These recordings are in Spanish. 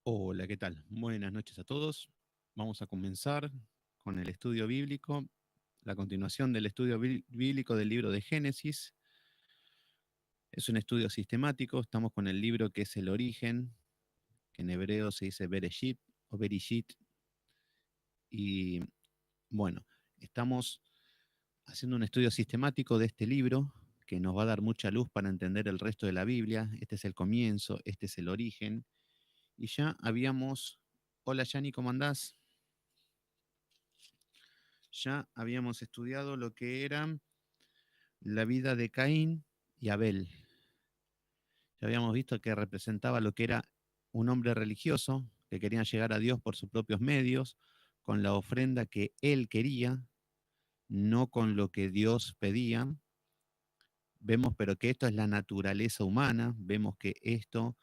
Hola, ¿qué tal? Buenas noches a todos. Vamos a comenzar con el estudio bíblico, la continuación del estudio bíblico del libro de Génesis. Es un estudio sistemático, estamos con el libro que es el origen, que en hebreo se dice Bereshit o Berishit. Y bueno, estamos haciendo un estudio sistemático de este libro que nos va a dar mucha luz para entender el resto de la Biblia. Este es el comienzo, este es el origen. Y ya habíamos... Hola, Yani, ¿cómo andás? Ya habíamos estudiado lo que era la vida de Caín y Abel. Ya habíamos visto que representaba lo que era un hombre religioso que quería llegar a Dios por sus propios medios, con la ofrenda que él quería, no con lo que Dios pedía. Vemos, pero que esto es la naturaleza humana, vemos que esto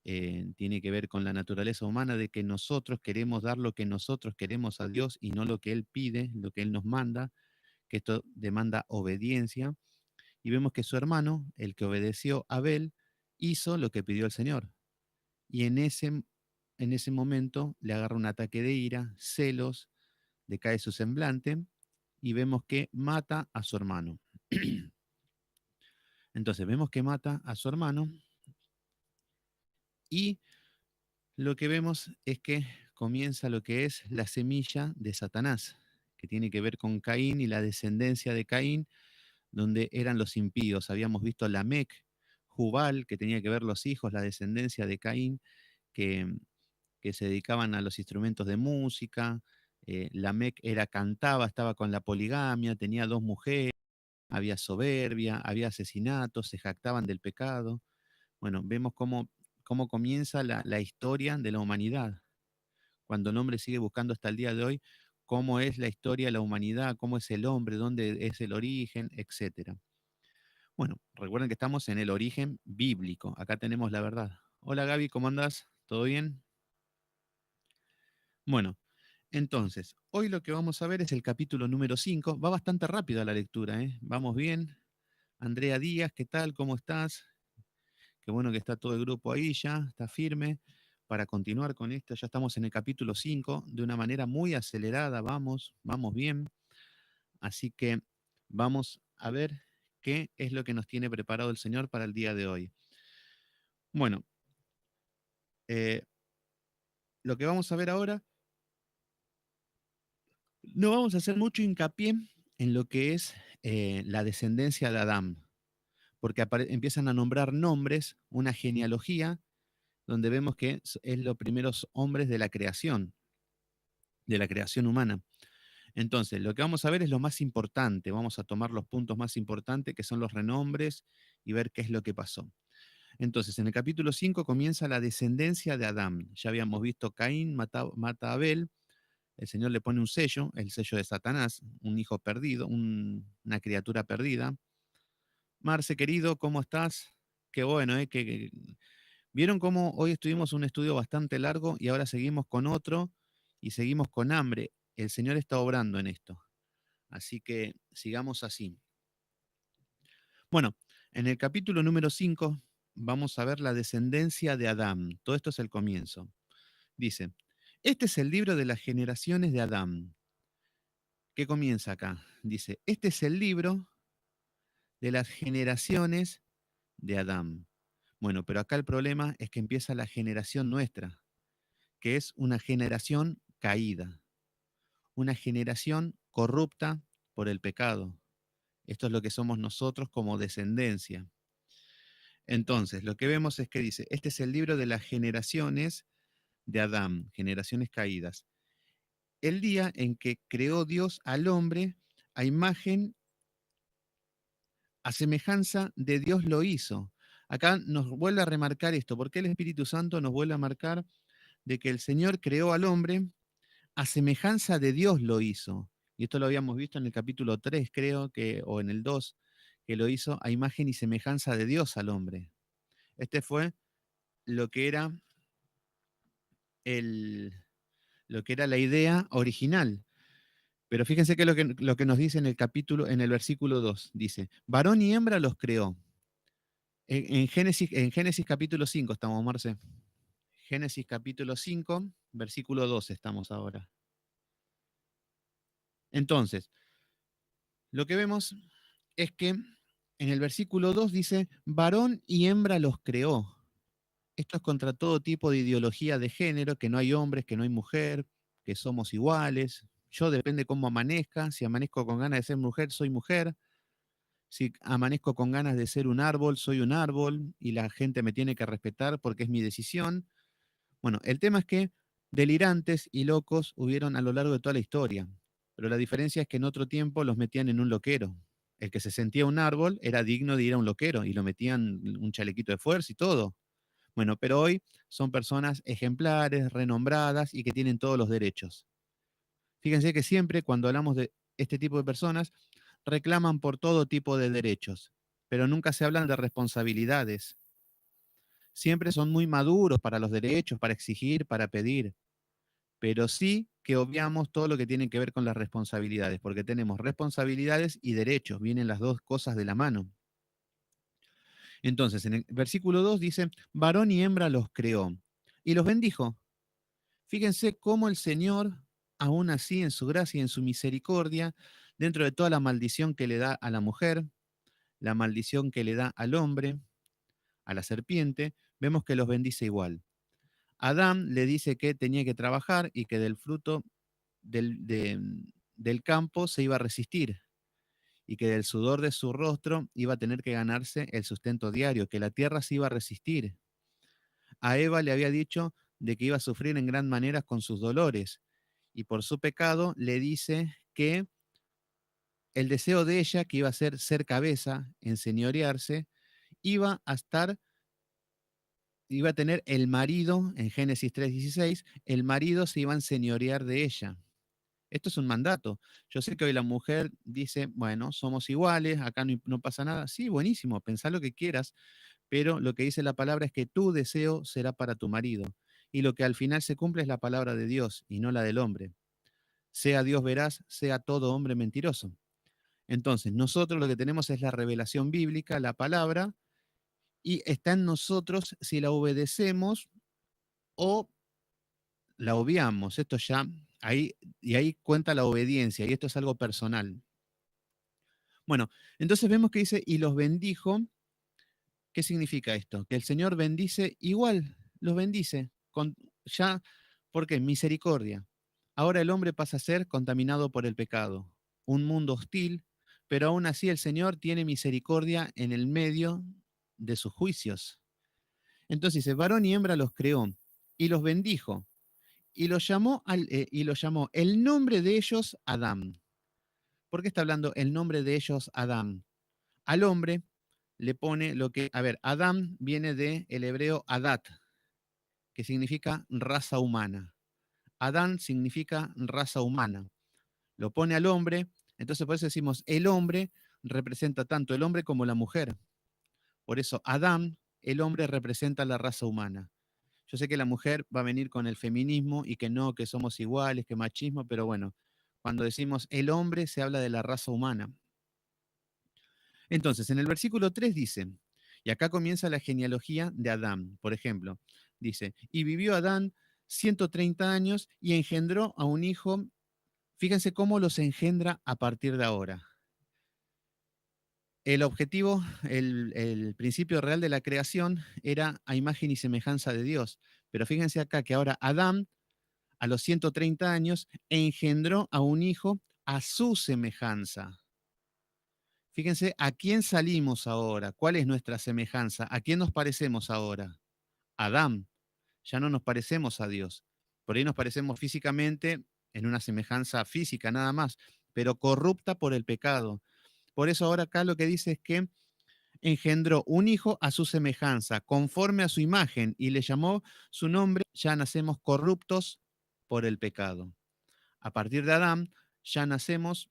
tiene que ver con la naturaleza humana de que nosotros queremos dar lo que nosotros queremos a Dios y no lo que Él pide, lo que Él nos manda, que esto demanda obediencia. Y vemos que su hermano, el que obedeció a Abel, hizo lo que pidió el Señor. Y en ese momento le agarra un ataque de ira, celos, decae su semblante y vemos que mata a su hermano. Entonces vemos que mata a su hermano y lo que vemos es que comienza lo que es la semilla de Satanás, que tiene que ver con Caín y la descendencia de Caín, donde eran los impíos. Habíamos visto Lamec, Jubal, que tenía que ver los hijos, la descendencia de Caín, que, que se dedicaban a los instrumentos de música. Lamec cantaba, estaba con la poligamia, tenía dos mujeres, había soberbia, había asesinatos, se jactaban del pecado. Bueno, vemos cómo comienza la historia de la humanidad, cuando el hombre sigue buscando hasta el día de hoy cómo es la historia de la humanidad, cómo es el hombre, dónde es el origen, etcétera. Bueno, recuerden que estamos en el origen bíblico. Acá tenemos la verdad. Hola Gaby, ¿cómo andás? ¿Todo bien? Bueno, entonces, hoy lo que vamos a ver es el capítulo número 5. Va bastante rápido la lectura, ¿eh? Vamos bien. Andrea Díaz, ¿qué tal? ¿Cómo estás? Qué bueno que está todo el grupo ahí ya, está firme. Para continuar con esto, ya estamos en el capítulo 5 de una manera muy acelerada. Vamos bien. Así que vamos a ver qué es lo que nos tiene preparado el Señor para el día de hoy. Bueno, eh, lo que vamos a ver ahora, no vamos a hacer mucho hincapié en lo que es la descendencia de Adán, porque empiezan a nombrar nombres, una genealogía, donde vemos que es los primeros hombres de la creación humana. Entonces, lo que vamos a ver es lo más importante, vamos a tomar los puntos más importantes, que son los renombres, y ver qué es lo que pasó. Entonces, en el capítulo 5 comienza la descendencia de Adán. Ya habíamos visto Caín mata a Abel, el Señor le pone un sello, el sello de Satanás, un hijo perdido, una criatura perdida. Marce, querido, ¿cómo estás? Qué bueno, ¿eh? ¿Vieron cómo hoy estuvimos un estudio bastante largo y ahora seguimos con otro y seguimos con hambre? El Señor está obrando en esto. Así que sigamos así. Bueno, en el capítulo número 5 vamos a ver la descendencia de Adán. Todo esto es el comienzo. Dice, este es el libro de las generaciones de Adán. ¿Qué comienza acá? Dice, este es el libro de las generaciones de Adán. Bueno, pero acá el problema es que empieza la generación nuestra, que es una generación caída, una generación corrupta por el pecado. Esto es lo que somos nosotros como descendencia. Entonces, lo que vemos es que dice, este es el libro de las generaciones de Adán, generaciones caídas. El día en que creó Dios al hombre, a imagen, a semejanza de Dios lo hizo. Acá nos vuelve a remarcar esto, porque el Espíritu Santo nos vuelve a marcar de que el Señor creó al hombre a semejanza de Dios lo hizo. Y esto lo habíamos visto en el capítulo 3, creo que, o en el 2, que lo hizo a imagen y semejanza de Dios al hombre. Este fue lo que era el, lo que era la idea original. Pero fíjense que lo que nos dice en el capítulo, en el versículo 2, dice, varón y hembra los creó. En Génesis capítulo 5 estamos, Marce. Génesis capítulo 5, versículo 12 estamos ahora. Entonces, lo que vemos es que en el versículo 2 dice, varón y hembra los creó. Esto es contra todo tipo de ideología de género, que no hay hombres, que no hay mujer, que somos iguales. Yo depende cómo amanezca. Si amanezco con ganas de ser mujer, soy mujer. Si amanezco con ganas de ser un árbol, soy un árbol y la gente me tiene que respetar porque es mi decisión. Bueno, el tema es que delirantes y locos hubieron a lo largo de toda la historia, pero la diferencia es que en otro tiempo los metían en un loquero. El que se sentía un árbol era digno de ir a un loquero y lo metían un chalequito de fuerza y todo. Bueno, pero hoy son personas ejemplares, renombradas y que tienen todos los derechos. Fíjense que siempre cuando hablamos de este tipo de personas, reclaman por todo tipo de derechos, pero nunca se hablan de responsabilidades. Siempre son muy maduros para los derechos, para exigir, para pedir, pero sí que obviamos todo lo que tiene que ver con las responsabilidades, porque tenemos responsabilidades y derechos, vienen las dos cosas de la mano. Entonces, en el versículo 2 dice, varón y hembra los creó y los bendijo. Fíjense cómo el Señor, aún así en su gracia y en su misericordia, dentro de toda la maldición que le da a la mujer, la maldición que le da al hombre, a la serpiente, vemos que los bendice igual. Adán le dice que tenía que trabajar y que del fruto del campo se iba a resistir y que del sudor de su rostro iba a tener que ganarse el sustento diario, que la tierra se iba a resistir. A Eva le había dicho de que iba a sufrir en gran manera con sus dolores y por su pecado le dice que el deseo de ella, que iba a ser cabeza, enseñorearse, iba a estar, iba a tener el marido, en Génesis 3:16, el marido se iba a enseñorear de ella. Esto es un mandato. Yo sé que hoy la mujer dice, bueno, somos iguales, acá no pasa nada. Sí, buenísimo, pensá lo que quieras, pero lo que dice la palabra es que tu deseo será para tu marido. Y lo que al final se cumple es la palabra de Dios y no la del hombre. Sea Dios veraz, sea todo hombre mentiroso. Entonces, nosotros lo que tenemos es la revelación bíblica, la palabra, y está en nosotros si la obedecemos o la obviamos. Esto ya, ahí cuenta la obediencia, y esto es algo personal. Bueno, entonces vemos que dice, y los bendijo. ¿Qué significa esto? Que el Señor bendice igual, los bendice, ya, ¿por qué? Misericordia. Ahora el hombre pasa a ser contaminado por el pecado, un mundo hostil, pero aún así el Señor tiene misericordia en el medio de sus juicios. Entonces dice, varón y hembra los creó y los bendijo y los llamó el nombre de ellos Adán. ¿Por qué está hablando el nombre de ellos Adán? Al hombre le pone lo que, a ver, Adán viene del hebreo Adat, que significa raza humana. Adán significa raza humana. Lo pone al hombre, entonces por eso decimos, el hombre representa tanto el hombre como la mujer. Por eso Adán, el hombre representa la raza humana. Yo sé que la mujer va a venir con el feminismo y que no, que somos iguales, que machismo, pero bueno, cuando decimos el hombre se habla de la raza humana. Entonces, en el versículo 3 dice, y acá comienza la genealogía de Adán, por ejemplo, dice, y vivió Adán 130 años y engendró a un hijo. Fíjense cómo los engendra a partir de ahora. El objetivo, el principio real de la creación era a imagen y semejanza de Dios. Pero fíjense acá que ahora Adán, a los 130 años, engendró a un hijo a su semejanza. Fíjense, ¿a quién salimos ahora? ¿Cuál es nuestra semejanza? ¿A quién nos parecemos ahora? Adán. Ya no nos parecemos a Dios. Por ahí nos parecemos físicamente en una semejanza física nada más, pero corrupta por el pecado. Por eso ahora acá lo que dice es que engendró un hijo a su semejanza, conforme a su imagen, y le llamó su nombre. Ya nacemos corruptos por el pecado. A partir de Adán, ya nacemos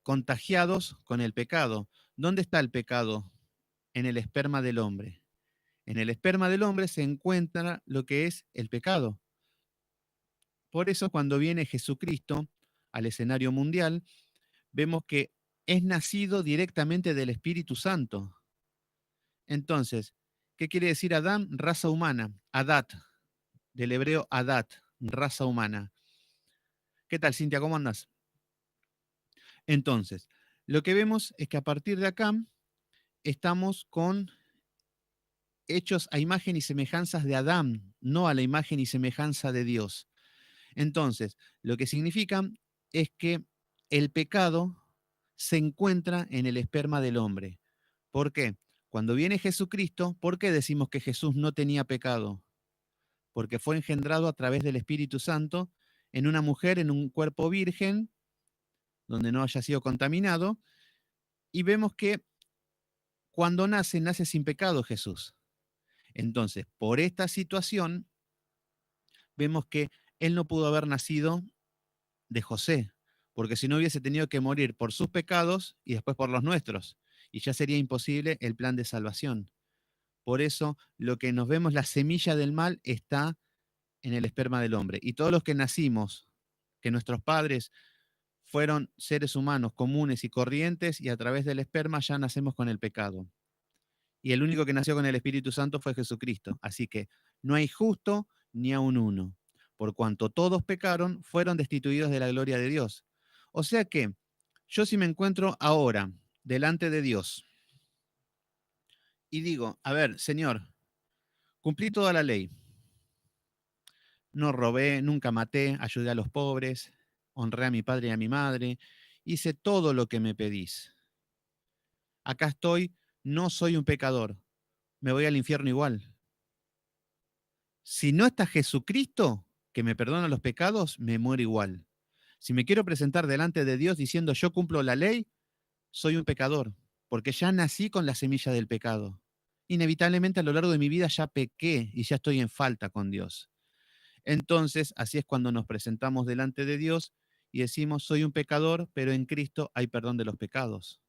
contagiados con el pecado. ¿Dónde está el pecado? En el esperma del hombre. En el esperma del hombre se encuentra lo que es el pecado. Por eso cuando viene Jesucristo al escenario mundial, vemos que es nacido directamente del Espíritu Santo. Entonces, ¿Qué quiere decir Adán? Raza humana. Adat, del hebreo Adat, raza humana. ¿Qué tal, Cintia? ¿Cómo andas? Entonces, lo que vemos es que a partir de acá estamos con hechos a imagen y semejanzas de Adán, no a la imagen y semejanza de Dios. Entonces, lo que significa es que el pecado se encuentra en el esperma del hombre. ¿Por qué? Cuando viene Jesucristo, ¿por qué decimos que Jesús no tenía pecado? Porque fue engendrado a través del Espíritu Santo en una mujer, en un cuerpo virgen, donde no haya sido contaminado, y vemos que cuando nace, nace sin pecado Jesús. Entonces, por esta situación, vemos que él no pudo haber nacido de José, porque si no hubiese tenido que morir por sus pecados y después por los nuestros, y ya sería imposible el plan de salvación. Por eso, lo que nos vemos, la semilla del mal está en el esperma del hombre. Y todos los que nacimos, que nuestros padres fueron seres humanos comunes y corrientes, y a través del esperma ya nacemos con el pecado. Y el único que nació con el Espíritu Santo fue Jesucristo. Así que no hay justo ni aun uno. Por cuanto todos pecaron, fueron destituidos de la gloria de Dios. O sea que yo si me encuentro ahora delante de Dios y digo, a ver, Señor, cumplí toda la ley. No robé, nunca maté, ayudé a los pobres, honré a mi padre y a mi madre, hice todo lo que me pedís. Acá estoy, no soy un pecador, me voy al infierno igual. Si no está Jesucristo, que me perdona los pecados, me muero igual. Si me quiero presentar delante de Dios diciendo yo cumplo la ley, soy un pecador, porque ya nací con la semilla del pecado. Inevitablemente a lo largo de mi vida ya pequé y ya estoy en falta con Dios. Entonces, así es cuando nos presentamos delante de Dios y decimos, soy un pecador, pero en Cristo hay perdón de los pecados.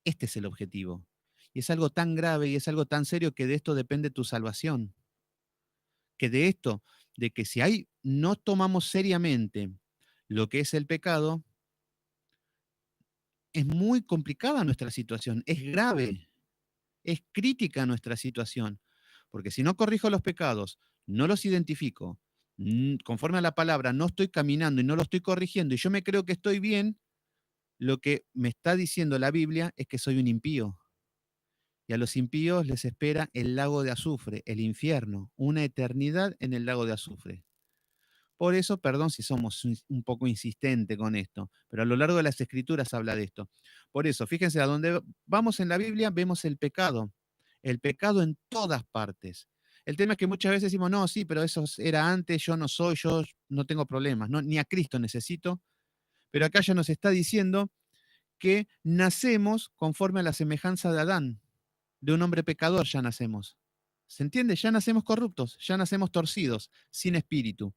Este es el objetivo. Y es algo tan grave y es algo tan serio que de esto depende tu salvación. Que de esto, de que si hay, no tomamos seriamente lo que es el pecado, es muy complicada nuestra situación, es grave, es crítica nuestra situación. Porque si no corrijo los pecados, no los identifico, conforme a la palabra, no estoy caminando y no lo estoy corrigiendo y yo me creo que estoy bien, lo que me está diciendo la Biblia es que soy un impío. Y a los impíos les espera el lago de azufre, el infierno, una eternidad en el lago de azufre. Por eso, perdón si somos un poco insistentes con esto, pero a lo largo de las escrituras habla de esto. Por eso, fíjense, a donde vamos en la Biblia vemos el pecado en todas partes. El tema es que muchas veces decimos, no, sí, pero eso era antes, yo no soy, yo no tengo problemas, no, ni a Cristo necesito, pero acá ya nos está diciendo que nacemos conforme a la semejanza de Adán, de un hombre pecador ya nacemos. ¿Se entiende? Ya nacemos corruptos, ya nacemos torcidos, sin espíritu.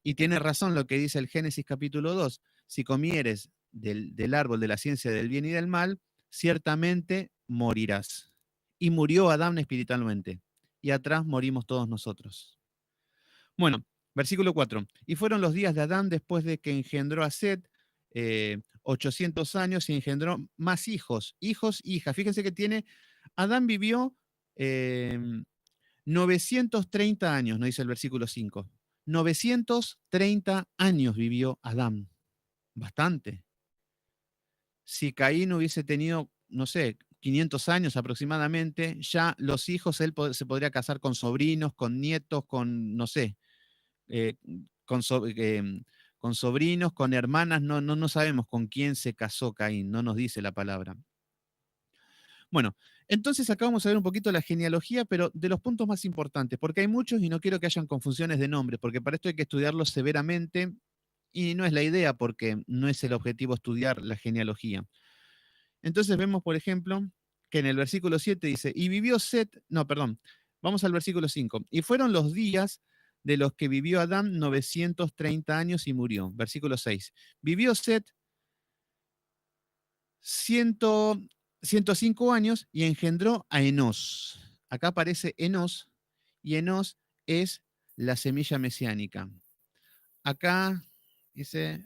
Y tiene razón lo que dice el Génesis capítulo 2. Si comieres del árbol de la ciencia del bien y del mal, ciertamente morirás. Y murió Adán espiritualmente. Y atrás morimos todos nosotros. Bueno, versículo 4. Y fueron los días de Adán después de que engendró a Set, 800 años y engendró más hijos, hijos, hijas. Fíjense que Adán vivió eh, 930 años, nos dice el versículo 5. 930 años vivió Adán. Bastante. Si Caín hubiese tenido, no sé, 500 años aproximadamente, ya los hijos, él se podría casar con sobrinos, con nietos, con, no sé, eh, con, con sobrinos, con hermanas, no sabemos con quién se casó Caín, no nos dice la palabra. Bueno, entonces acá vamos a ver un poquito la genealogía, pero de los puntos más importantes, porque hay muchos y no quiero que hayan confusiones de nombres, porque para esto hay que estudiarlos severamente y no es la idea, porque no es el objetivo estudiar la genealogía. Entonces vemos, por ejemplo, que en el versículo 7 dice, y vivió Set, no, perdón, vamos al versículo 5, y fueron los días de los que vivió Adán 930 años y murió. Versículo 6, vivió Set 105 años y engendró a Enós. Acá aparece Enós y Enós es la semilla mesiánica. Acá dice,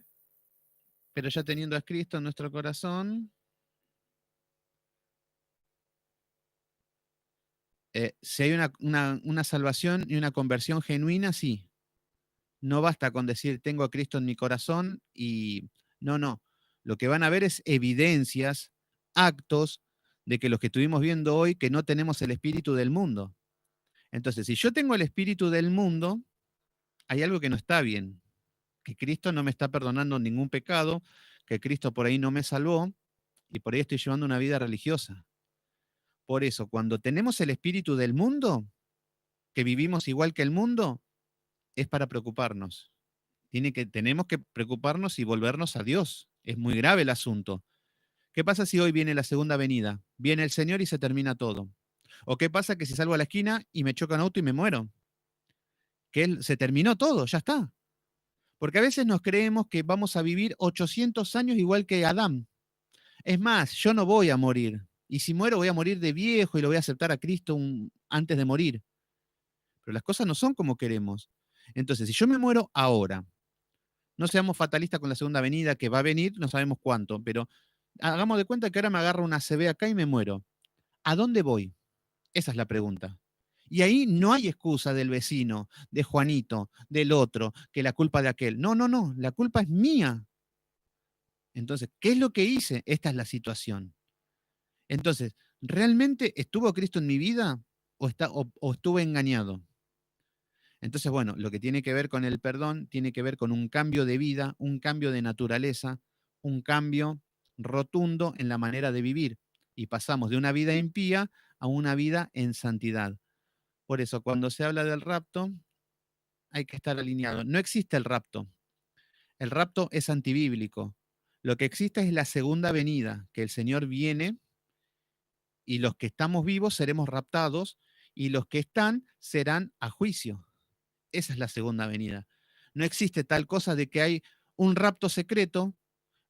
pero ya teniendo a Cristo en nuestro corazón, Si hay una salvación y una conversión genuina, sí. No basta con decir tengo a Cristo en mi corazón y no, no. Lo que van a ver es evidencias, actos de que los que estuvimos viendo hoy, que no tenemos el espíritu del mundo. Entonces, si yo tengo el espíritu del mundo, hay algo que no está bien, que Cristo no me está perdonando ningún pecado, que Cristo por ahí no me salvó y por ahí estoy llevando una vida religiosa. Por eso, cuando tenemos el espíritu del mundo, que vivimos igual que el mundo, es para preocuparnos. Tenemos que preocuparnos y volvernos a Dios. Es muy grave el asunto. ¿Qué pasa si hoy viene la segunda venida? Viene el Señor y se termina todo. ¿O qué pasa que si salgo a la esquina y me choca un auto y me muero? Que se terminó todo, ya está. Porque a veces nos creemos que vamos a vivir 800 años igual que Adán. Es más, yo no voy a morir. Y si muero, voy a morir de viejo y lo voy a aceptar a Cristo antes de morir. Pero las cosas no son como queremos. Entonces, si yo me muero ahora, no seamos fatalistas con la segunda venida, que va a venir, no sabemos cuánto, pero hagamos de cuenta que ahora me agarro una CB acá y me muero. ¿A dónde voy? Esa es la pregunta. Y ahí no hay excusa del vecino, de Juanito, del otro, que la culpa de aquel. No, no, no, la culpa es mía. Entonces, ¿qué es lo que hice? Esta es la situación. Entonces, ¿realmente estuvo Cristo en mi vida o estuve engañado? Entonces, bueno, lo que tiene que ver con el perdón tiene que ver con un cambio de vida, un cambio de naturaleza, un cambio rotundo en la manera de vivir. Y pasamos de una vida impía a una vida en santidad. Por eso, cuando se habla del rapto, hay que estar alineado. No existe el rapto. El rapto es antibíblico. Lo que existe es la segunda venida, que el Señor viene y los que estamos vivos seremos raptados y los que están serán a juicio. Esa es la segunda venida. No existe tal cosa de que hay un rapto secreto,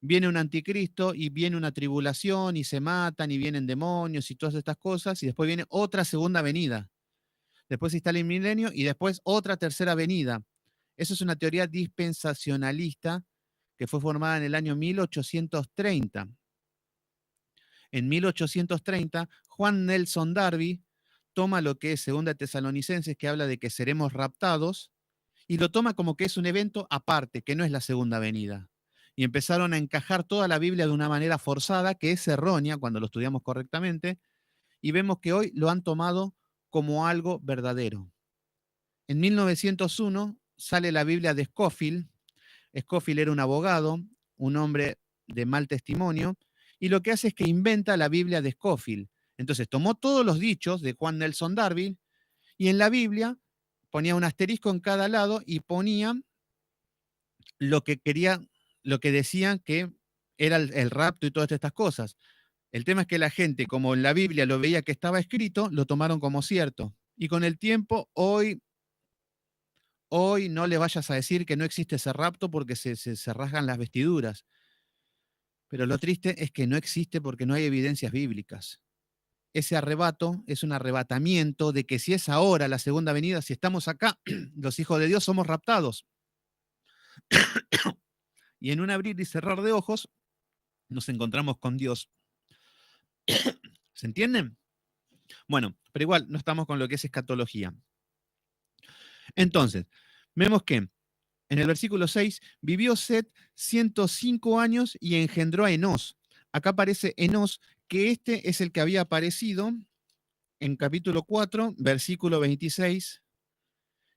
viene un anticristo y viene una tribulación y se matan y vienen demonios y todas estas cosas y después viene otra segunda venida. Después está el milenio y después otra tercera venida. Eso es una teoría dispensacionalista que fue formada en el año 1830. En 1830, Juan Nelson Darby toma lo que es Segunda Tesalonicenses, que habla de que seremos raptados, y lo toma como que es un evento aparte, que no es la segunda venida. Y empezaron a encajar toda la Biblia de una manera forzada, que es errónea cuando lo estudiamos correctamente, y vemos que hoy lo han tomado como algo verdadero. En 1901 sale la Biblia de Scofield. Scofield era un abogado, un hombre de mal testimonio, y lo que hace es que inventa la Biblia de Scofield. Entonces tomó todos los dichos de Juan Nelson Darby y en la Biblia ponía un asterisco en cada lado y ponía lo que quería, lo que decía que era el rapto y todas estas cosas. El tema es que la gente, como en la Biblia lo veía que estaba escrito, lo tomaron como cierto. Y con el tiempo, hoy no le vayas a decir que no existe ese rapto porque se rasgan las vestiduras. Pero lo triste es que no existe porque no hay evidencias bíblicas. Ese arrebato es un arrebatamiento de que si es ahora la segunda venida, si estamos acá, los hijos de Dios somos raptados. Y en un abrir y cerrar de ojos nos encontramos con Dios. ¿Se entienden? Bueno, pero igual no estamos con lo que es escatología. Entonces, vemos que en el versículo 6, vivió Set 105 años y engendró a Enós. Acá aparece Enós, que este es el que había aparecido en capítulo 4, versículo 26,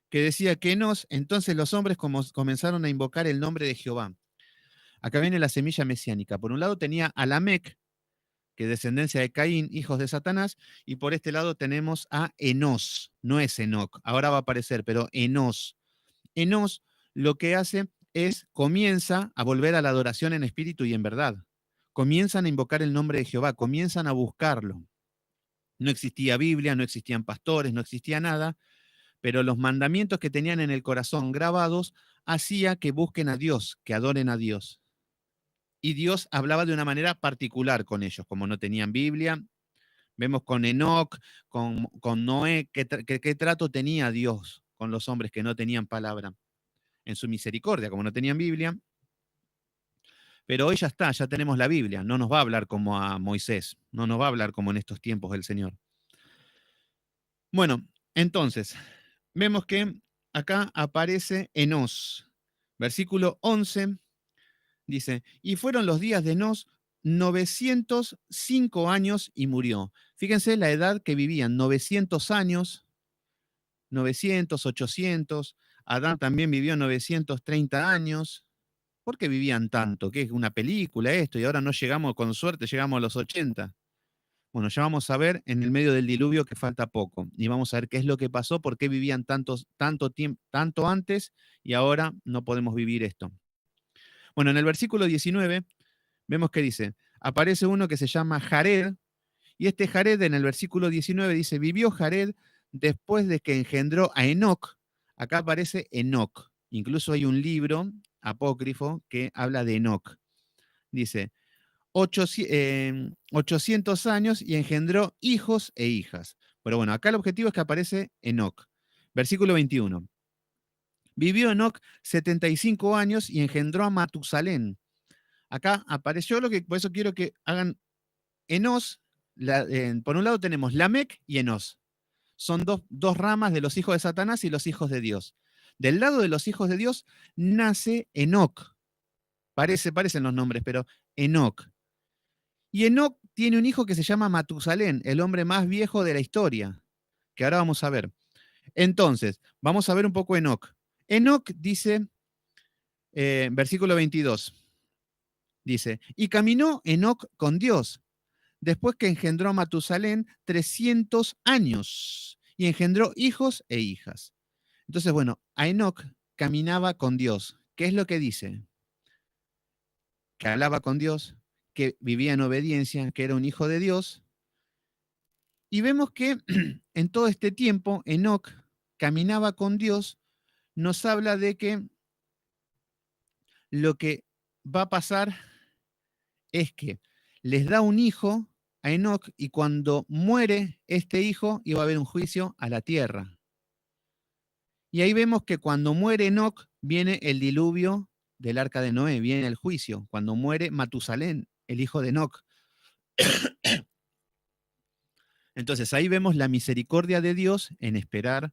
que decía que Enós, entonces los hombres comenzaron a invocar el nombre de Jehová. Acá viene la semilla mesiánica. Por un lado tenía a Lamec, que es descendencia de Caín, hijos de Satanás, y por este lado tenemos a Enós, no es Enoc, ahora va a aparecer, pero Enós. Enós lo que hace es, comienza a volver a la adoración en espíritu y en verdad. Comienzan a invocar el nombre de Jehová, comienzan a buscarlo. No existía Biblia, no existían pastores, no existía nada, pero los mandamientos que tenían en el corazón grabados hacía que busquen a Dios, que adoren a Dios. Y Dios hablaba de una manera particular con ellos, como no tenían Biblia. Vemos con Enoc, con Noé, qué trato tenía Dios con los hombres que no tenían palabra en su misericordia, como no tenían Biblia. Pero hoy ya está, ya tenemos la Biblia. No nos va a hablar como a Moisés, no nos va a hablar como en estos tiempos el Señor. Bueno, entonces, vemos que acá aparece Enós. Versículo 11 dice, y fueron los días de Enós 905 años y murió. Fíjense la edad que vivían, 900 años, 900, 800. Adán también vivió 930 años. ¿Por qué vivían tanto? ¿Qué es una película esto? Y ahora no llegamos, con suerte, llegamos a los 80. Bueno, ya vamos a ver en el medio del diluvio que falta poco. Y vamos a ver qué es lo que pasó, por qué vivían tanto tiempo, tanto antes y ahora no podemos vivir esto. Bueno, en el versículo 19 vemos que dice, aparece uno que se llama Jared, y este Jared en el versículo 19 dice, vivió Jared después de que engendró a Enoc. Acá aparece Enoc. Incluso hay un libro apócrifo que habla de Enoc. Dice, 800 años y engendró hijos e hijas. Pero bueno, acá el objetivo es que aparece Enoc. Versículo 21. Vivió Enoc 75 años y engendró a Matusalén. Acá apareció lo que, por eso quiero que hagan Enos. Por un lado tenemos Lamec y Enos. Son dos ramas de los hijos de Satanás y los hijos de Dios. Del lado de los hijos de Dios nace Enoc. Parecen los nombres, pero Enoc. Y Enoc tiene un hijo que se llama Matusalén, el hombre más viejo de la historia, que ahora vamos a ver. Entonces, vamos a ver un poco Enoc. Enoc dice, versículo 22, dice, y caminó Enoc con Dios, después que engendró a Matusalén 300 años, y engendró hijos e hijas. Entonces, bueno, a Enoc caminaba con Dios. ¿Qué es lo que dice? Que hablaba con Dios, que vivía en obediencia, que era un hijo de Dios. Y vemos que en todo este tiempo Enoc caminaba con Dios, nos habla de que lo que va a pasar es que les da un hijo a Enoc y cuando muere este hijo iba a haber un juicio a la tierra. Y ahí vemos que cuando muere Enoc viene el diluvio del arca de Noé, viene el juicio, cuando muere Matusalén, el hijo de Enoc. Entonces ahí vemos la misericordia de Dios en esperar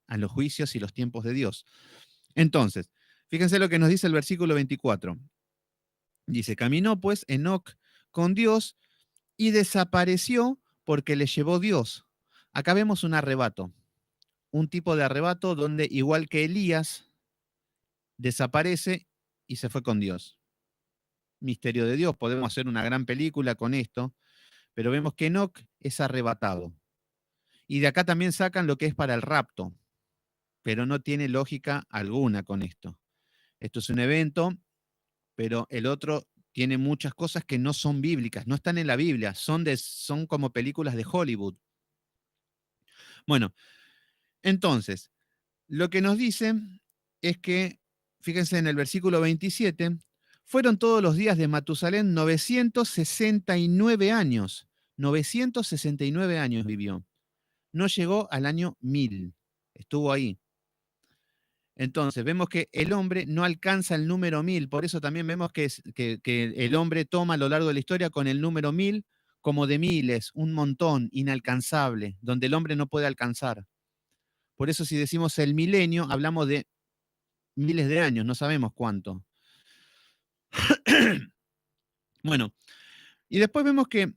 a los juicios y los tiempos de Dios. Entonces, fíjense lo que nos dice el versículo 24. Dice, caminó pues Enoc con Dios y desapareció porque le llevó Dios. Acá vemos un arrebato, un tipo de arrebato donde igual que Elías desaparece y se fue con Dios. Misterio de Dios, podemos hacer una gran película con esto, pero vemos que Enoc es arrebatado. Y de acá también sacan lo que es para el rapto, pero no tiene lógica alguna con esto. Esto es un evento, pero el otro tiene muchas cosas que no son bíblicas, no están en la Biblia, son como películas de Hollywood. Bueno, entonces, lo que nos dice es que, fíjense en el versículo 27, fueron todos los días de Matusalén 969 años. 969 años vivió. No llegó al año 1000. Estuvo ahí. Entonces, vemos que el hombre no alcanza el número 1000, por eso también vemos que el hombre toma a lo largo de la historia con el número 1000 como de miles, un montón, inalcanzable, donde el hombre no puede alcanzar. Por eso si decimos el milenio, hablamos de miles de años, no sabemos cuánto. Bueno, y después vemos que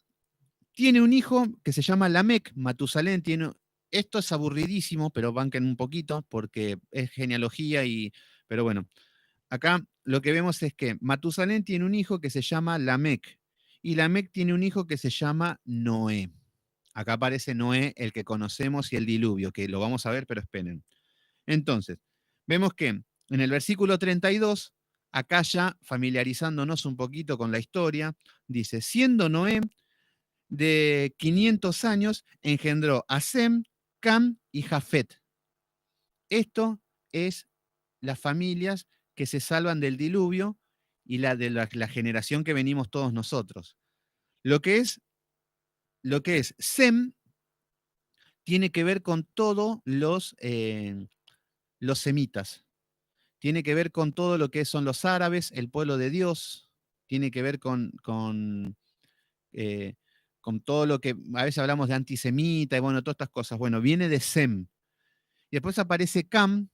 tiene un hijo que se llama Lamec, Matusalén tiene... Esto es aburridísimo, pero banquen un poquito porque es genealogía pero bueno, acá lo que vemos es que Matusalén tiene un hijo que se llama Lamec y Lamec tiene un hijo que se llama Noé. Acá aparece Noé, el que conocemos, y el diluvio, que lo vamos a ver, pero esperen. Entonces, vemos que en el versículo 32, acá ya familiarizándonos un poquito con la historia, dice, siendo Noé de 500 años, engendró a Sem, Cam y Jafet. Esto es las familias que se salvan del diluvio y de la generación que venimos todos nosotros. Lo que es Sem tiene que ver con todos los semitas. Tiene que ver con todo lo que son los árabes, el pueblo de Dios. Tiene que ver con con todo lo que a veces hablamos de antisemita y bueno, todas estas cosas. Bueno, viene de Sem. Y después aparece Cam,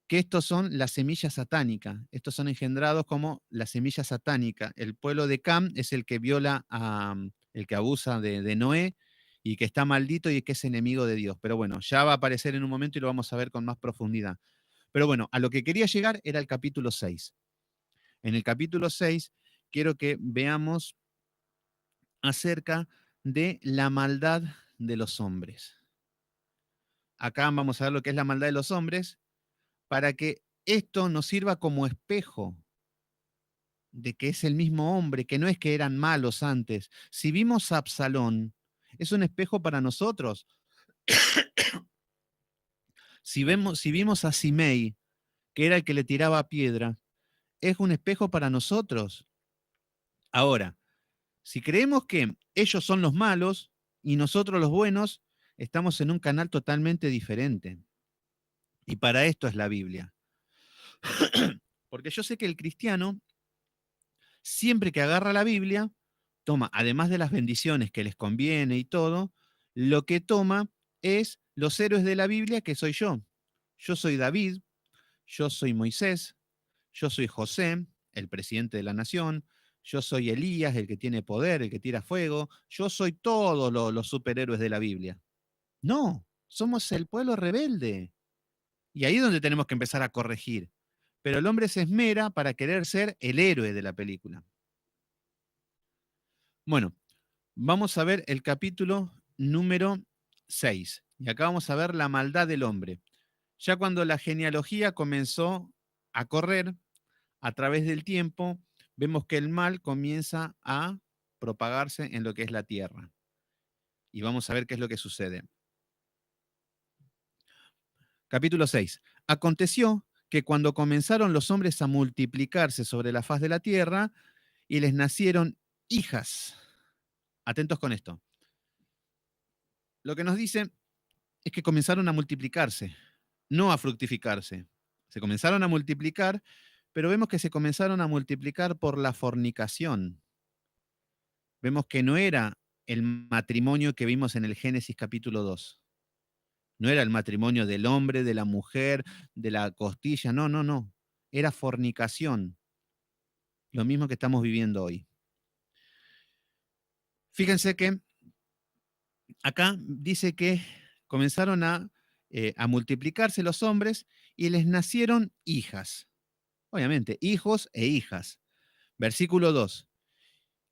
que estos son las semillas satánicas. Estos son engendrados como la semilla satánica. El pueblo de Cam es el que viola el que abusa de Noé y que está maldito y que es enemigo de Dios. Pero bueno, ya va a aparecer en un momento y lo vamos a ver con más profundidad. Pero bueno, a lo que quería llegar era el capítulo 6. En el capítulo 6 quiero que veamos acerca de la maldad de los hombres. Acá vamos a ver lo que es la maldad de los hombres para que esto nos sirva como espejo de que es el mismo hombre, que no es que eran malos antes. Si vimos a Absalón, es un espejo para nosotros. Si vimos a Simei, que era el que le tiraba piedra, es un espejo para nosotros. Ahora, si creemos que ellos son los malos y nosotros los buenos, estamos en un canal totalmente diferente. Y para esto es la Biblia. Porque yo sé que el cristiano, siempre que agarra la Biblia, toma, además de las bendiciones que les conviene y todo, lo que toma es los héroes de la Biblia, que soy yo. Yo soy David, yo soy Moisés, yo soy José, el presidente de la nación, yo soy Elías, el que tiene poder, el que tira fuego, yo soy todos los superhéroes de la Biblia. No, somos el pueblo rebelde. Y ahí es donde tenemos que empezar a corregir. Pero el hombre se esmera para querer ser el héroe de la película. Bueno, vamos a ver el capítulo número 6. Y acá vamos a ver la maldad del hombre. Ya cuando la genealogía comenzó a correr a través del tiempo, vemos que el mal comienza a propagarse en lo que es la tierra. Y vamos a ver qué es lo que sucede. Capítulo 6. Aconteció que cuando comenzaron los hombres a multiplicarse sobre la faz de la tierra y les nacieron hijas. Atentos con esto. Lo que nos dice es que comenzaron a multiplicarse, no a fructificarse. Se comenzaron a multiplicar, pero vemos que se comenzaron a multiplicar por la fornicación. Vemos que no era el matrimonio que vimos en el Génesis capítulo 2. No era el matrimonio del hombre, de la mujer, de la costilla, no, no, no. Era fornicación, lo mismo que estamos viviendo hoy. Fíjense que acá dice que comenzaron a multiplicarse los hombres y les nacieron hijas. Obviamente, hijos e hijas. Versículo 2.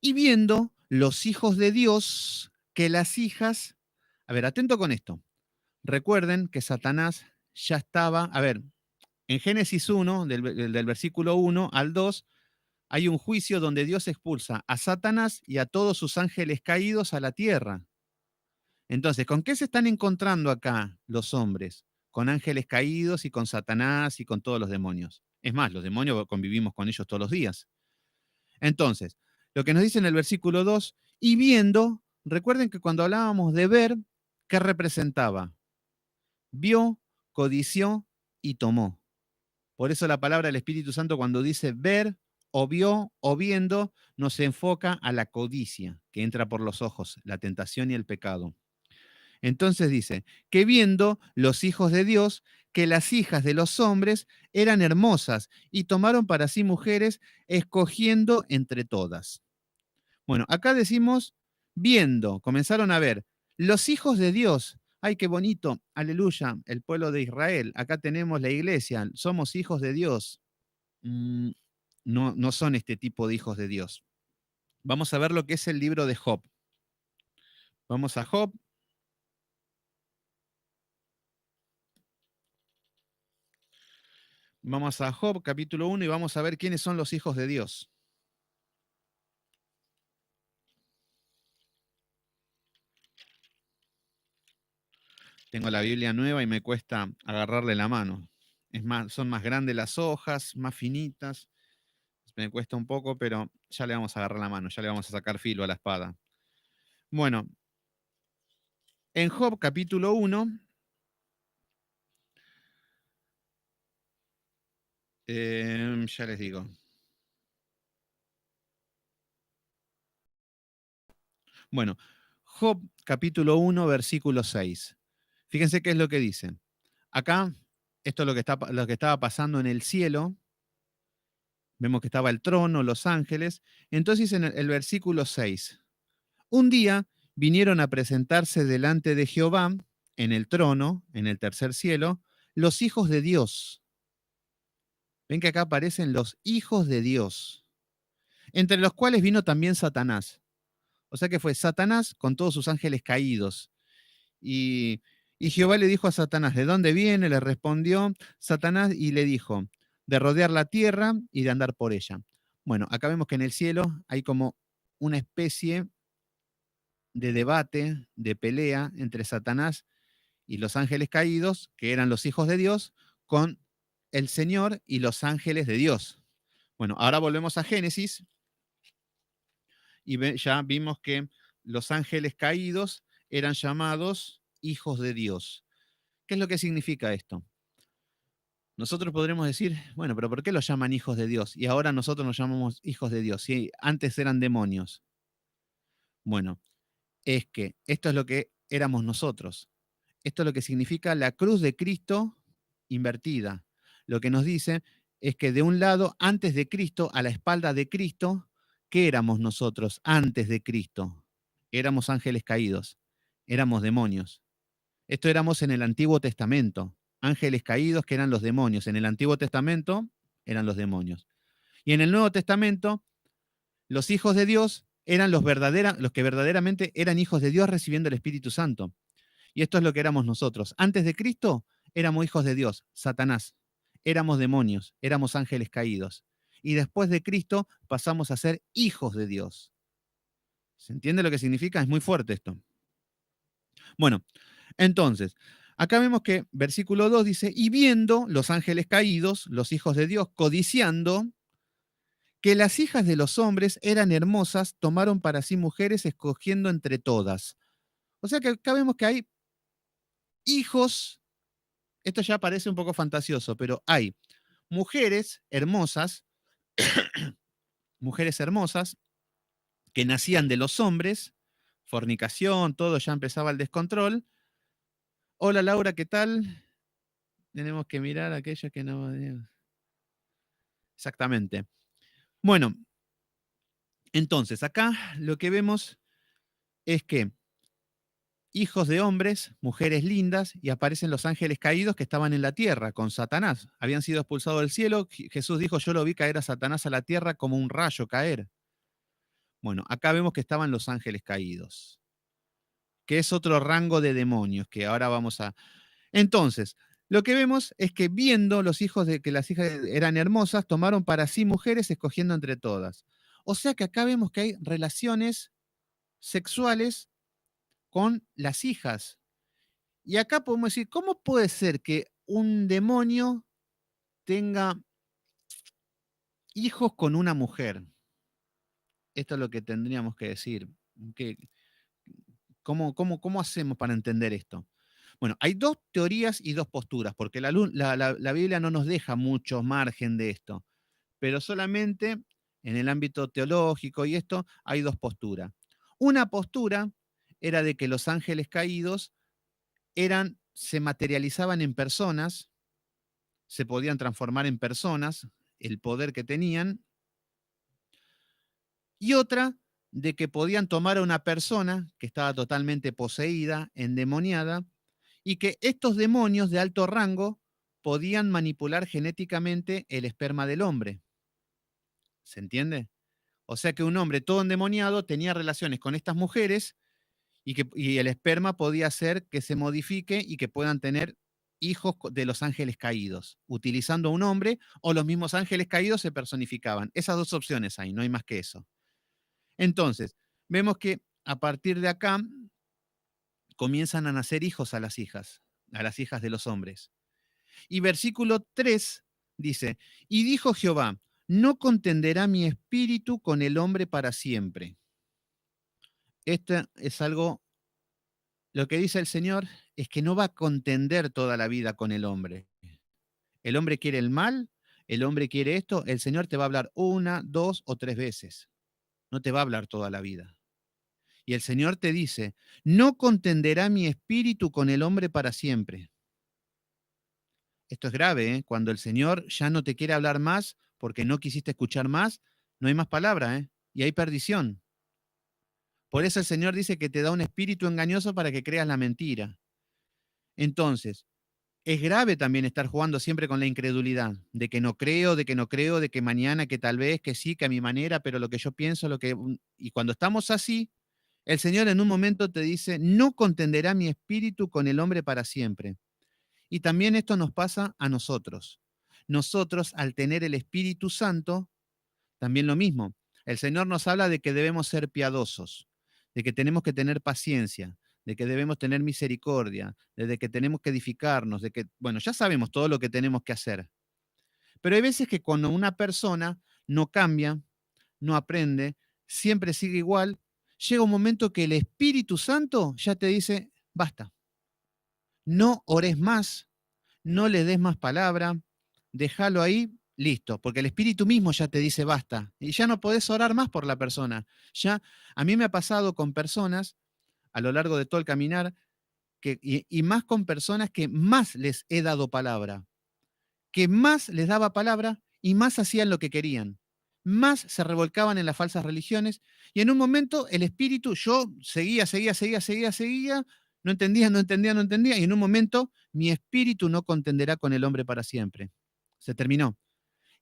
Y viendo los hijos de Dios que las hijas... A ver, atento con esto. Recuerden que Satanás ya estaba... A ver, en Génesis 1, del versículo 1 al 2, hay un juicio donde Dios expulsa a Satanás y a todos sus ángeles caídos a la tierra. Entonces, ¿con qué se están encontrando acá los hombres? Con ángeles caídos y con Satanás y con todos los demonios. Es más, los demonios convivimos con ellos todos los días. Entonces, lo que nos dice en el versículo 2, y viendo, recuerden que cuando hablábamos de ver, ¿qué representaba? Vio, codició y tomó. Por eso la palabra del Espíritu Santo cuando dice ver o vio o viendo, nos enfoca a la codicia que entra por los ojos, la tentación y el pecado. Entonces dice, que viendo los hijos de Dios, que las hijas de los hombres eran hermosas y tomaron para sí mujeres, escogiendo entre todas. Bueno, acá decimos viendo, comenzaron a ver, los hijos de Dios. Ay, qué bonito, aleluya, el pueblo de Israel. Acá tenemos la iglesia, somos hijos de Dios. No, no son este tipo de hijos de Dios. Vamos a ver lo que es el libro de Job. Vamos a Job. Vamos a Job, capítulo 1, y vamos a ver quiénes son los hijos de Dios. Tengo la Biblia nueva y me cuesta agarrarle la mano. Es más, son más grandes las hojas, más finitas. Me cuesta un poco, pero ya le vamos a agarrar la mano, ya le vamos a sacar filo a la espada. Bueno, en Job capítulo 1, ya les digo. Bueno, Job capítulo 1, versículo 6. Fíjense qué es lo que dice. Acá, esto es lo que estaba pasando en el cielo. Vemos que estaba el trono, los ángeles. Entonces en el versículo 6. Un día vinieron a presentarse delante de Jehová en el trono, en el tercer cielo, los hijos de Dios. Ven que acá aparecen los hijos de Dios, entre los cuales vino también Satanás. O sea que fue Satanás con todos sus ángeles caídos. Y, y Jehová le dijo a Satanás, ¿de dónde viene? Le respondió Satanás y le dijo, de rodear la tierra y de andar por ella. Bueno, acá vemos que en el cielo hay como una especie de debate, de pelea entre Satanás y los ángeles caídos, que eran los hijos de Dios, con el Señor y los ángeles de Dios. Bueno, ahora volvemos a Génesis y ya vimos que los ángeles caídos eran llamados hijos de Dios. ¿Qué es lo que significa esto? Nosotros podremos decir, bueno, pero ¿por qué los llaman hijos de Dios? Y ahora nosotros nos llamamos hijos de Dios, si antes eran demonios. Bueno, es que esto es lo que éramos nosotros. Esto es lo que significa la cruz de Cristo invertida. Lo que nos dice es que de un lado, antes de Cristo, a la espalda de Cristo, ¿qué éramos nosotros antes de Cristo? Éramos ángeles caídos, éramos demonios. Esto éramos en el Antiguo Testamento. Ángeles caídos que eran los demonios. En el Antiguo Testamento eran los demonios. Y en el Nuevo Testamento, los hijos de Dios eran los que verdaderamente eran hijos de Dios recibiendo el Espíritu Santo. Y esto es lo que éramos nosotros. Antes de Cristo éramos hijos de Dios, Satanás. Éramos demonios, éramos ángeles caídos. Y después de Cristo pasamos a ser hijos de Dios. ¿Se entiende lo que significa? Es muy fuerte esto. Bueno, entonces, acá vemos que versículo 2 dice, y viendo los ángeles caídos, los hijos de Dios, codiciando, que las hijas de los hombres eran hermosas, tomaron para sí mujeres, escogiendo entre todas. O sea que acá vemos que hay hijos, esto ya parece un poco fantasioso, pero hay mujeres hermosas que nacían de los hombres, fornicación, todo, ya empezaba el descontrol. Hola Laura, ¿qué tal? Tenemos que mirar aquello que no... Exactamente. Bueno, entonces acá lo que vemos es que hijos de hombres, mujeres lindas, y aparecen los ángeles caídos que estaban en la tierra con Satanás. Habían sido expulsados del cielo. Jesús dijo, yo lo vi caer a Satanás a la tierra como un rayo caer. Bueno, acá vemos que estaban los ángeles caídos, que es otro rango de demonios que ahora vamos a... Entonces, lo que vemos es que viendo los hijos de que las hijas eran hermosas, tomaron para sí mujeres escogiendo entre todas. O sea que acá vemos que hay relaciones sexuales con las hijas. Y acá podemos decir, ¿cómo puede ser que un demonio tenga hijos con una mujer? Esto es lo que tendríamos que decir. ¿Qué- cómo hacemos para entender esto? Bueno, hay dos teorías y dos posturas, porque la Biblia no nos deja mucho margen de esto, pero solamente en el ámbito teológico y esto hay dos posturas. Una postura era de que los ángeles caídos se materializaban en personas, se podían transformar en personas, el poder que tenían, y otra de que podían tomar a una persona que estaba totalmente poseída, endemoniada, y que estos demonios de alto rango podían manipular genéticamente el esperma del hombre. ¿Se entiende? O sea que un hombre todo endemoniado tenía relaciones con estas mujeres y el esperma podía hacer que se modifique y que puedan tener hijos de los ángeles caídos, utilizando a un hombre o los mismos ángeles caídos se personificaban. Esas dos opciones hay, no hay más que eso. Entonces, vemos que a partir de acá comienzan a nacer hijos a las hijas de los hombres. Y versículo 3 dice, y dijo Jehová, no contenderá mi espíritu con el hombre para siempre. Esto es algo, lo que dice el Señor es que no va a contender toda la vida con el hombre. El hombre quiere el mal, el hombre quiere esto, el Señor te va a hablar una, dos o tres veces. No te va a hablar toda la vida. Y el Señor te dice, no contenderá mi espíritu con el hombre para siempre. Esto es grave, ¿eh? Cuando el Señor ya no te quiere hablar más porque no quisiste escuchar más, no hay más palabra, ¿eh? Y hay perdición. Por eso el Señor dice que te da un espíritu engañoso para que creas la mentira. Entonces, es grave también estar jugando siempre con la incredulidad, de que no creo, de que no creo, de que mañana, que tal vez, que sí, que a mi manera, pero lo que yo pienso, lo que... Y cuando estamos así, el Señor en un momento te dice, no contenderá mi espíritu con el hombre para siempre. Y también esto nos pasa a nosotros. Nosotros, al tener el Espíritu Santo, también lo mismo. El Señor nos habla de que debemos ser piadosos, de que tenemos que tener paciencia, de que debemos tener misericordia, de que tenemos que edificarnos, de que, bueno, ya sabemos todo lo que tenemos que hacer. Pero hay veces que cuando una persona no cambia, no aprende, siempre sigue igual, llega un momento que el Espíritu Santo ya te dice, basta, no ores más, no le des más palabra, déjalo ahí, listo, porque el espíritu mismo ya te dice basta y ya no podés orar más por la persona. Ya a mí me ha pasado con personas a lo largo de todo el caminar y más con personas que más les he dado palabra, que más les daba palabra y más hacían lo que querían. Más se revolcaban en las falsas religiones y en un momento el espíritu, yo seguía, no entendía, no entendía, no entendía y en un momento mi espíritu no contenderá con el hombre para siempre. Se terminó.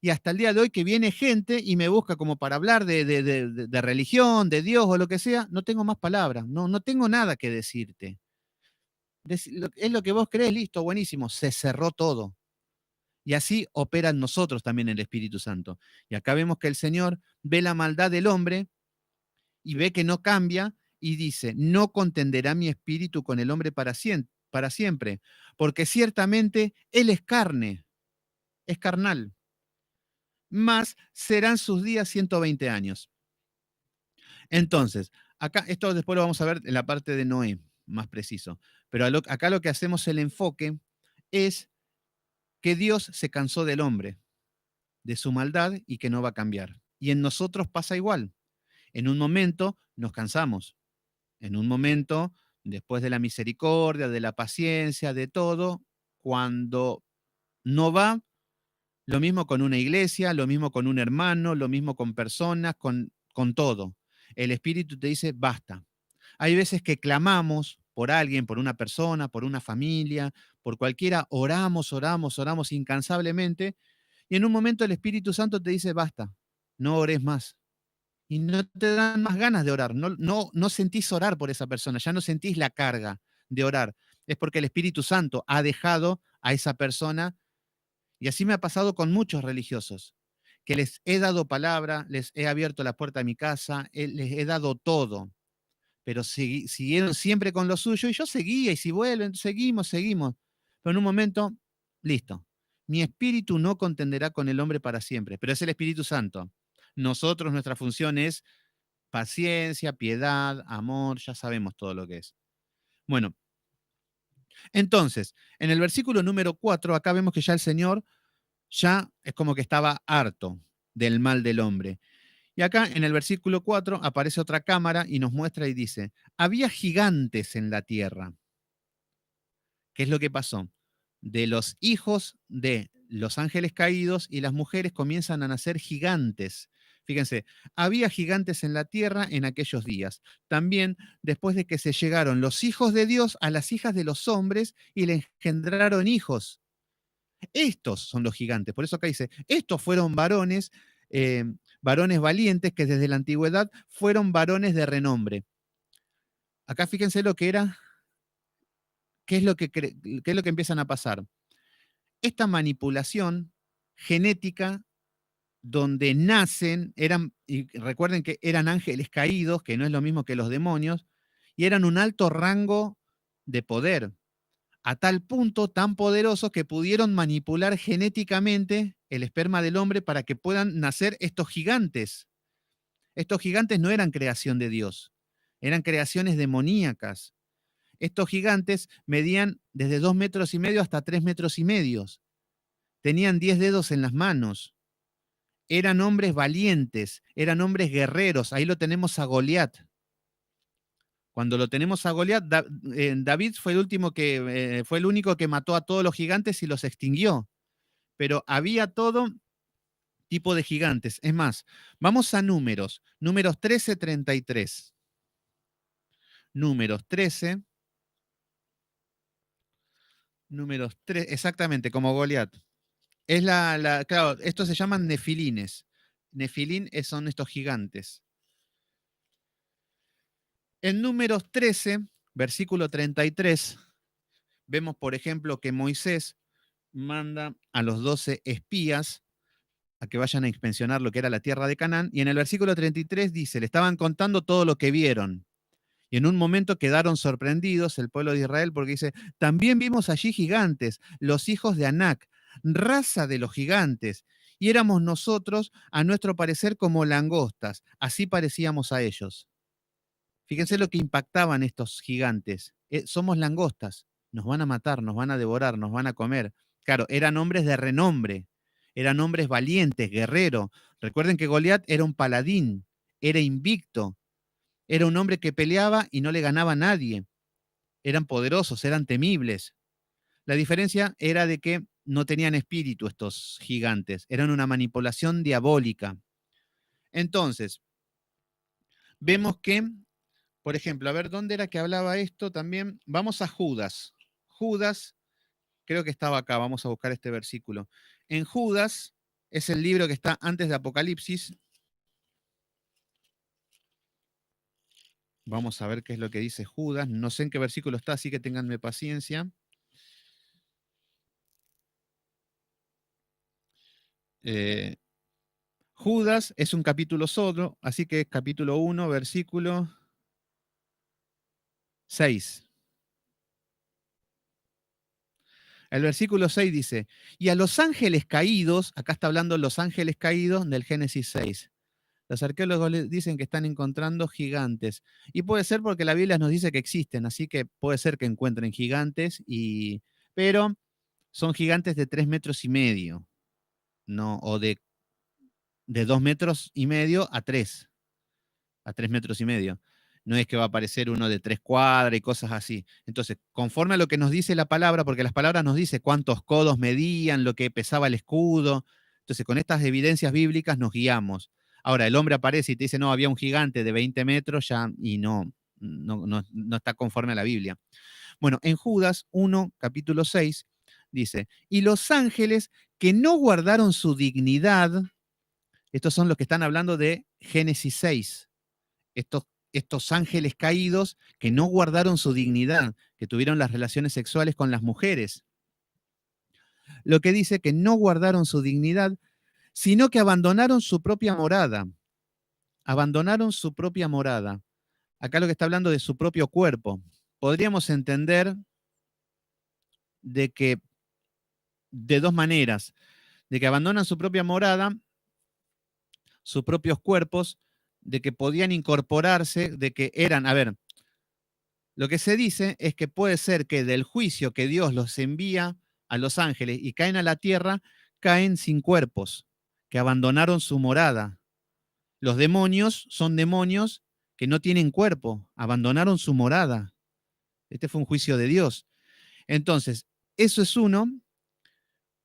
Y hasta el día de hoy que viene gente y me busca como para hablar de religión, de Dios o lo que sea, no tengo más palabras, no tengo nada que decirte. Es lo que vos crees, listo, buenísimo, se cerró todo. Y así opera en nosotros también el Espíritu Santo. Y acá vemos que el Señor ve la maldad del hombre y ve que no cambia y dice, no contenderá mi espíritu con el hombre para siempre, porque ciertamente él es carne, es carnal, más serán sus días 120 años. Entonces, acá, esto después lo vamos a ver en la parte de Noé, más preciso, pero acá lo que hacemos el enfoque es que Dios se cansó del hombre, de su maldad y que no va a cambiar. Y en nosotros pasa igual. En un momento nos cansamos, en un momento, después de la misericordia, de la paciencia, de todo, cuando no va, lo mismo con una iglesia, lo mismo con un hermano, lo mismo con personas, con todo. El Espíritu te dice, basta. Hay veces que clamamos por alguien, por una persona, por una familia, por cualquiera, oramos incansablemente, y en un momento el Espíritu Santo te dice, basta, no ores más. Y no te dan más ganas de orar, no sentís orar por esa persona, ya no sentís la carga de orar. Es porque el Espíritu Santo ha dejado a esa persona, y así me ha pasado con muchos religiosos, que les he dado palabra, les he abierto la puerta a mi casa, les he dado todo, pero siguieron siempre con lo suyo y yo seguía, y si vuelven, seguimos. Pero en un momento, listo. Mi espíritu no contenderá con el hombre para siempre, pero es el Espíritu Santo. Nosotros, nuestra función es paciencia, piedad, amor, ya sabemos todo lo que es. Bueno, entonces, en el versículo número 4, acá vemos que ya el Señor ya es como que estaba harto del mal del hombre. Y acá en el versículo 4 aparece otra cámara y nos muestra y dice, había gigantes en la tierra. ¿Qué es lo que pasó? De los hijos de los ángeles caídos y las mujeres comienzan a nacer gigantes. Fíjense, había gigantes en la tierra en aquellos días. También después de que se llegaron los hijos de Dios a las hijas de los hombres y le engendraron hijos. Estos son los gigantes. Por eso acá dice, estos fueron varones, varones valientes que desde la antigüedad fueron varones de renombre. Acá fíjense lo que era, qué es lo que empiezan a pasar. Esta manipulación genética donde nacen, y recuerden que eran ángeles caídos, que no es lo mismo que los demonios, y eran un alto rango de poder, a tal punto tan poderoso que pudieron manipular genéticamente el esperma del hombre para que puedan nacer estos gigantes. Estos gigantes no eran creación de Dios, eran creaciones demoníacas. Estos gigantes medían desde 2,5 metros hasta 3,5 metros. Tenían 10 dedos en las manos. Eran hombres valientes, eran hombres guerreros. Ahí lo tenemos a Goliat. Cuando lo tenemos a Goliat, David fue fue el único que mató a todos los gigantes y los extinguió. Pero había todo tipo de gigantes. Es más, vamos a números. Números 13:33. Números 13. Números 3, exactamente, como Goliat. Claro, estos se llaman nefilines. Nefilín son estos gigantes. En números 13, versículo 33, vemos, por ejemplo, que Moisés manda a los 12 espías a que vayan a inspeccionar lo que era la tierra de Canaán, y en el versículo 33 dice, le estaban contando todo lo que vieron, y en un momento quedaron sorprendidos el pueblo de Israel porque dice, también vimos allí gigantes, los hijos de Anac, raza de los gigantes, y éramos nosotros, a nuestro parecer, como langostas, así parecíamos a ellos. Fíjense lo que impactaban estos gigantes. Somos langostas, nos van a matar, nos van a devorar, nos van a comer. Claro, eran hombres de renombre, eran hombres valientes, guerreros. Recuerden que Goliat era un paladín, era invicto, era un hombre que peleaba y no le ganaba a nadie. Eran poderosos, eran temibles. La diferencia era de que no tenían espíritu estos gigantes, eran una manipulación diabólica. Entonces, vemos que, por ejemplo, a ver, ¿dónde era que hablaba esto también? Vamos a Judas. Judas, creo que estaba acá, vamos a buscar este versículo. En Judas, es el libro que está antes de Apocalipsis. Vamos a ver qué es lo que dice Judas. No sé en qué versículo está, así que ténganme paciencia. Judas es un capítulo solo, así que es capítulo 1, versículo 6. El versículo 6 dice, y a los ángeles caídos, acá está hablando los ángeles caídos del Génesis 6. Los arqueólogos dicen que están encontrando gigantes. Y puede ser porque la Biblia nos dice que existen, así que puede ser que encuentren gigantes, pero son gigantes de 3,5 metros, ¿no? O de 2,5 metros a 3,5 metros. No es que va a aparecer uno de 3 cuadras y cosas así. Entonces, conforme a lo que nos dice la palabra, porque las palabras nos dice cuántos codos medían, lo que pesaba el escudo. Entonces, con estas evidencias bíblicas nos guiamos. Ahora, el hombre aparece y te dice, no, había un gigante de 20 metros ya, y no está conforme a la Biblia. Bueno, en Judas 1, capítulo 6, dice, y los ángeles que no guardaron su dignidad, estos son los que están hablando de Génesis 6, estos ángeles caídos que no guardaron su dignidad, que tuvieron las relaciones sexuales con las mujeres. Lo que dice que no guardaron su dignidad, sino que abandonaron su propia morada. Abandonaron su propia morada. Acá lo que está hablando de su propio cuerpo. Podríamos entender de que de dos maneras, de que abandonan su propia morada, sus propios cuerpos, de que podían incorporarse, de que eran, a ver, lo que se dice es que puede ser que del juicio que Dios los envía a los ángeles y caen a la tierra, caen sin cuerpos, que abandonaron su morada. Los demonios son demonios que no tienen cuerpo, abandonaron su morada. Este fue un juicio de Dios. Entonces, eso es uno,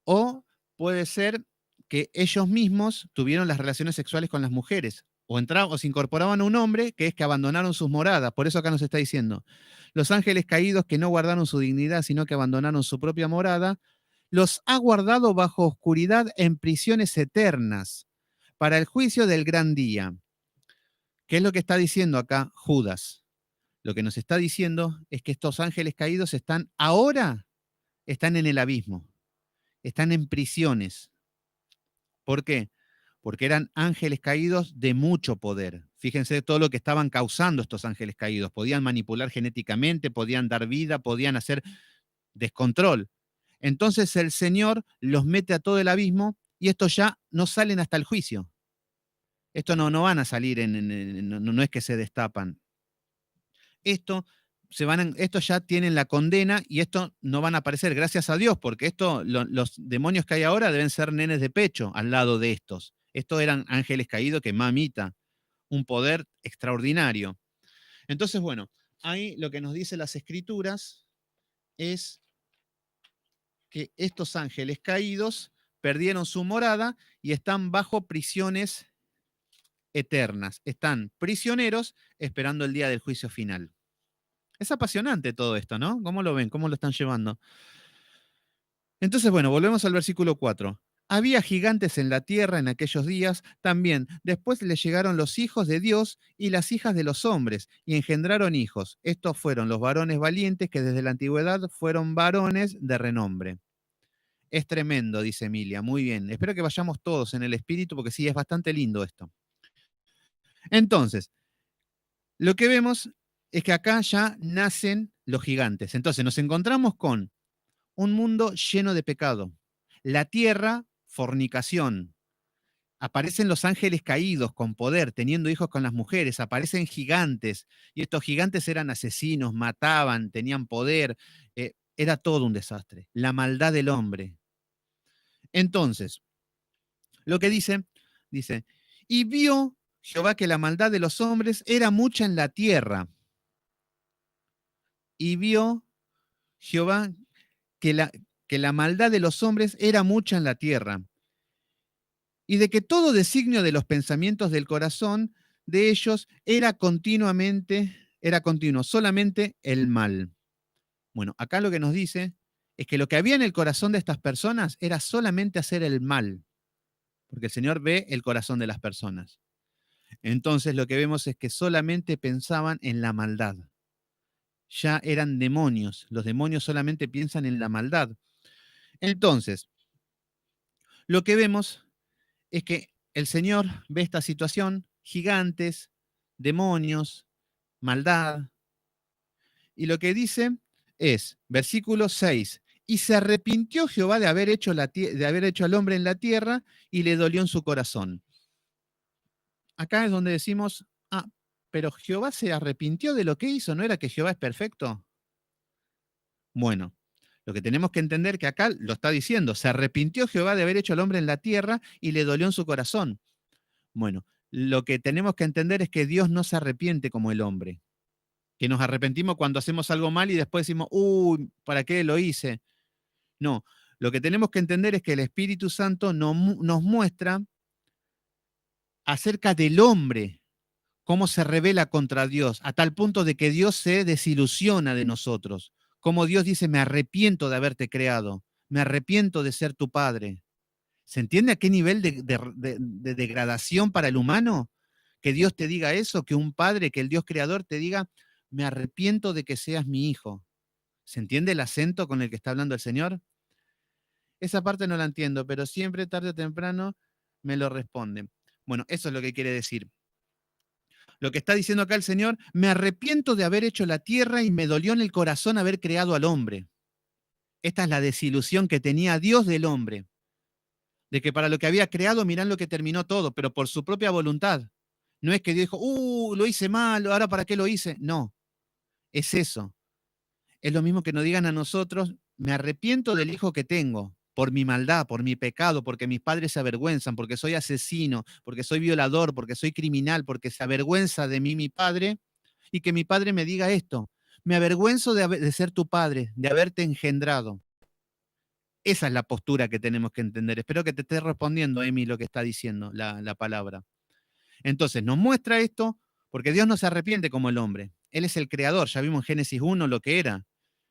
o puede ser que ellos mismos tuvieron las relaciones sexuales con las mujeres, o se incorporaban a un hombre, que es que abandonaron sus moradas. Por eso acá nos está diciendo, los ángeles caídos que no guardaron su dignidad, sino que abandonaron su propia morada, los ha guardado bajo oscuridad en prisiones eternas, para el juicio del gran día. ¿Qué es lo que está diciendo acá Judas? Lo que nos está diciendo es que estos ángeles caídos están en el abismo, están en prisiones. ¿Por qué? Porque eran ángeles caídos de mucho poder. Fíjense todo lo que estaban causando estos ángeles caídos. Podían manipular genéticamente, podían dar vida, podían hacer descontrol. Entonces el Señor los mete a todo el abismo y estos ya no salen hasta el juicio. Estos no van a salir, no es que se destapan. Estos ya tienen la condena y estos no van a aparecer, gracias a Dios, porque los demonios que hay ahora deben ser nenes de pecho al lado de estos. Estos eran ángeles caídos que mamita, un poder extraordinario. Entonces, bueno, ahí lo que nos dice las Escrituras es que estos ángeles caídos perdieron su morada y están bajo prisiones eternas. Están prisioneros esperando el día del juicio final. Es apasionante todo esto, ¿no? ¿Cómo lo ven? ¿Cómo lo están llevando? Entonces, bueno, volvemos al versículo 4. Había gigantes en la tierra en aquellos días, también después le llegaron los hijos de Dios y las hijas de los hombres, y engendraron hijos. Estos fueron los varones valientes que desde la antigüedad fueron varones de renombre. Es tremendo, dice Emilia. Muy bien. Espero que vayamos todos en el espíritu, porque sí, es bastante lindo esto. Entonces, lo que vemos es que acá ya nacen los gigantes. Entonces, nos encontramos con un mundo lleno de pecado. La tierra, fornicación. Aparecen los ángeles caídos con poder, teniendo hijos con las mujeres. Aparecen gigantes. Y estos gigantes eran asesinos, mataban, tenían poder. Era todo un desastre. La maldad del hombre. Entonces, lo que dice, y vio Jehová que la maldad de los hombres era mucha en la tierra. Y vio Jehová que la maldad de los hombres era mucha en la tierra, y de que todo designio de los pensamientos del corazón de ellos era continuo, solamente el mal. Bueno, acá lo que nos dice es que lo que había en el corazón de estas personas era solamente hacer el mal, porque el Señor ve el corazón de las personas. Entonces lo que vemos es que solamente pensaban en la maldad. Ya eran demonios. Los demonios solamente piensan en la maldad. Entonces, lo que vemos es que el Señor ve esta situación, gigantes, demonios, maldad, y lo que dice es, versículo 6, y se arrepintió Jehová de haber hecho al hombre en la tierra y le dolió en su corazón. Acá es donde decimos, pero Jehová se arrepintió de lo que hizo, ¿no era que Jehová es perfecto? Bueno, lo que tenemos que entender que acá lo está diciendo, se arrepintió Jehová de haber hecho al hombre en la tierra y le dolió en su corazón. Bueno, lo que tenemos que entender es que Dios no se arrepiente como el hombre, que nos arrepentimos cuando hacemos algo mal y después decimos, uy, ¿para qué lo hice? No, lo que tenemos que entender es que el Espíritu Santo nos muestra acerca del hombre, cómo se revela contra Dios, a tal punto de que Dios se desilusiona de nosotros. Como Dios dice, me arrepiento de haberte creado, me arrepiento de ser tu padre. ¿Se entiende a qué nivel de degradación para el humano? Que Dios te diga eso, que un padre, que el Dios creador te diga, me arrepiento de que seas mi hijo. ¿Se entiende el acento con el que está hablando el Señor? Esa parte no la entiendo, pero siempre, tarde o temprano, me lo responde. Bueno, eso es lo que quiere decir. Lo que está diciendo acá el Señor, me arrepiento de haber hecho la tierra y me dolió en el corazón haber creado al hombre. Esta es la desilusión que tenía Dios del hombre, de que para lo que había creado, mirán lo que terminó todo, pero por su propia voluntad. No es que Dios dijo, lo hice mal, ahora para qué lo hice. No, es eso. Es lo mismo que nos digan a nosotros, me arrepiento del hijo que tengo, por mi maldad, por mi pecado, porque mis padres se avergüenzan, porque soy asesino, porque soy violador, porque soy criminal, porque se avergüenza de mí mi padre, y que mi padre me diga esto, me avergüenzo de ser tu padre, de haberte engendrado. Esa es la postura que tenemos que entender. Espero que te esté respondiendo, Emi, lo que está diciendo la palabra. Entonces, nos muestra esto porque Dios no se arrepiente como el hombre. Él es el creador, ya vimos en Génesis 1 lo que era.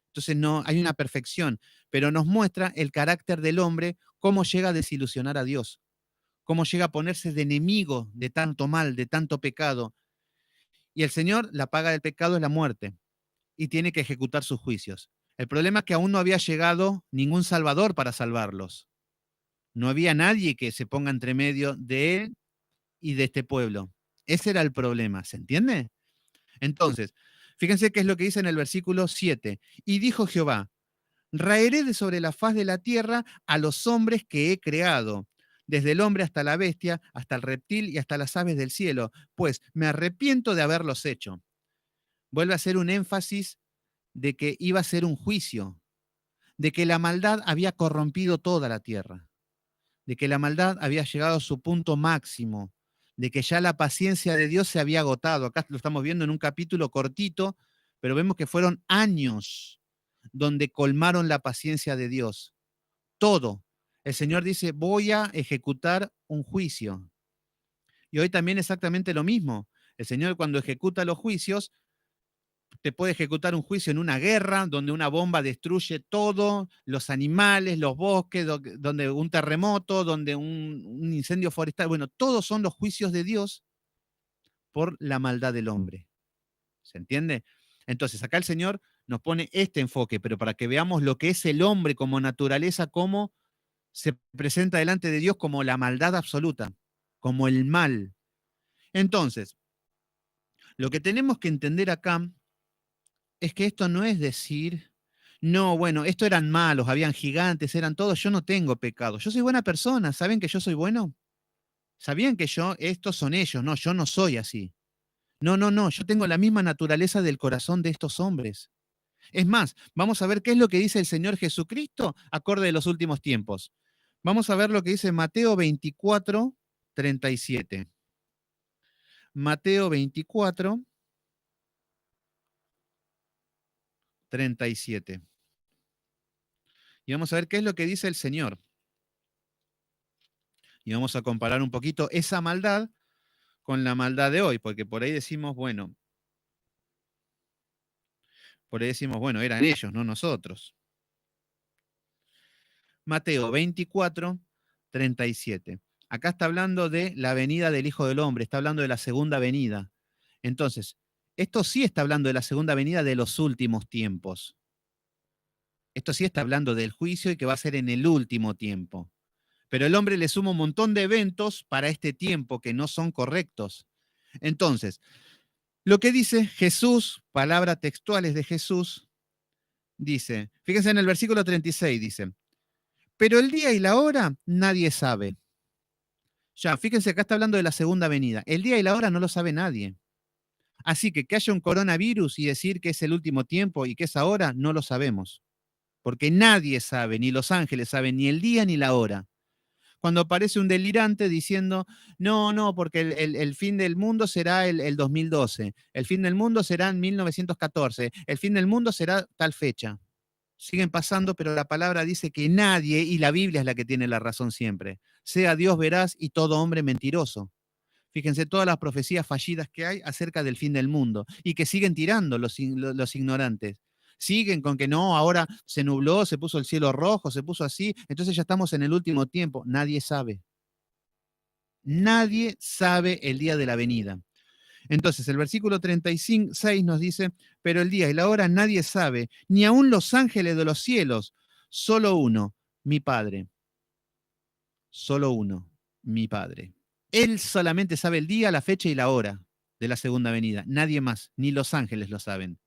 Entonces, no hay una perfección, pero nos muestra el carácter del hombre, cómo llega a desilusionar a Dios, cómo llega a ponerse de enemigo de tanto mal, de tanto pecado. Y el Señor, la paga del pecado es la muerte y tiene que ejecutar sus juicios. El problema es que aún no había llegado ningún salvador para salvarlos. No había nadie que se ponga entre medio de él y de este pueblo. Ese era el problema, ¿se entiende? Entonces, fíjense qué es lo que dice en el versículo 7. Y dijo Jehová, raeré de sobre la faz de la tierra a los hombres que he creado, desde el hombre hasta la bestia, hasta el reptil y hasta las aves del cielo, pues me arrepiento de haberlos hecho. Vuelve a hacer un énfasis de que iba a ser un juicio, de que la maldad había corrompido toda la tierra, de que la maldad había llegado a su punto máximo, de que ya la paciencia de Dios se había agotado. Acá lo estamos viendo en un capítulo cortito, pero vemos que fueron años donde colmaron la paciencia de Dios. Todo. El Señor dice, voy a ejecutar un juicio. Y hoy también exactamente lo mismo. El Señor cuando ejecuta los juicios, te puede ejecutar un juicio en una guerra donde una bomba destruye todo, los animales, los bosques, donde un terremoto, donde un incendio forestal. Bueno, todos son los juicios de Dios por la maldad del hombre. ¿Se entiende? Entonces, acá el Señor nos pone este enfoque, pero para que veamos lo que es el hombre como naturaleza, cómo se presenta delante de Dios como la maldad absoluta, como el mal. Entonces, lo que tenemos que entender acá es que esto no es decir, no, bueno, esto eran malos, habían gigantes, eran todos, yo no tengo pecado, yo soy buena persona, ¿saben que yo soy bueno? ¿Sabían que estos son ellos? No, yo no soy así. No, no, no, yo tengo la misma naturaleza del corazón de estos hombres. Es más, vamos a ver qué es lo que dice el Señor Jesucristo acorde de los últimos tiempos. Vamos a ver lo que dice Mateo 24, 37. Mateo 24, 37. Y vamos a ver qué es lo que dice el Señor. Y vamos a comparar un poquito esa maldad con la maldad de hoy, porque por ahí decimos, bueno, eran ellos, no nosotros. Mateo 24, 37. Acá está hablando de la venida del Hijo del Hombre, está hablando de la segunda venida. Entonces, esto sí está hablando de la segunda venida de los últimos tiempos. Esto sí está hablando del juicio y que va a ser en el último tiempo. Pero el hombre le suma un montón de eventos para este tiempo que no son correctos. Entonces, lo que dice Jesús, palabras textuales de Jesús, dice, fíjense en el versículo 36, dice, pero el día y la hora nadie sabe. Ya, fíjense, acá está hablando de la segunda venida. El día y la hora no lo sabe nadie. Así que haya un coronavirus y decir que es el último tiempo y que es ahora, no lo sabemos. Porque nadie sabe, ni los ángeles saben ni el día ni la hora. Cuando aparece un delirante diciendo, no, no, porque el fin del mundo será el 2012, el fin del mundo será en 1914, el fin del mundo será tal fecha. Siguen pasando, pero la palabra dice que nadie, y la Biblia es la que tiene la razón siempre, sea Dios veraz y todo hombre mentiroso. Fíjense todas las profecías fallidas que hay acerca del fin del mundo y que siguen tirando los ignorantes. Siguen con que no, ahora se nubló, se puso el cielo rojo, se puso así, entonces ya estamos en el último tiempo. Nadie sabe. Nadie sabe el día de la venida. Entonces, el versículo 36 nos dice, pero el día y la hora nadie sabe, ni aun los ángeles de los cielos, solo uno, mi Padre. Solo uno, mi Padre. Él solamente sabe el día, la fecha y la hora de la segunda venida. Nadie más, ni los ángeles lo saben.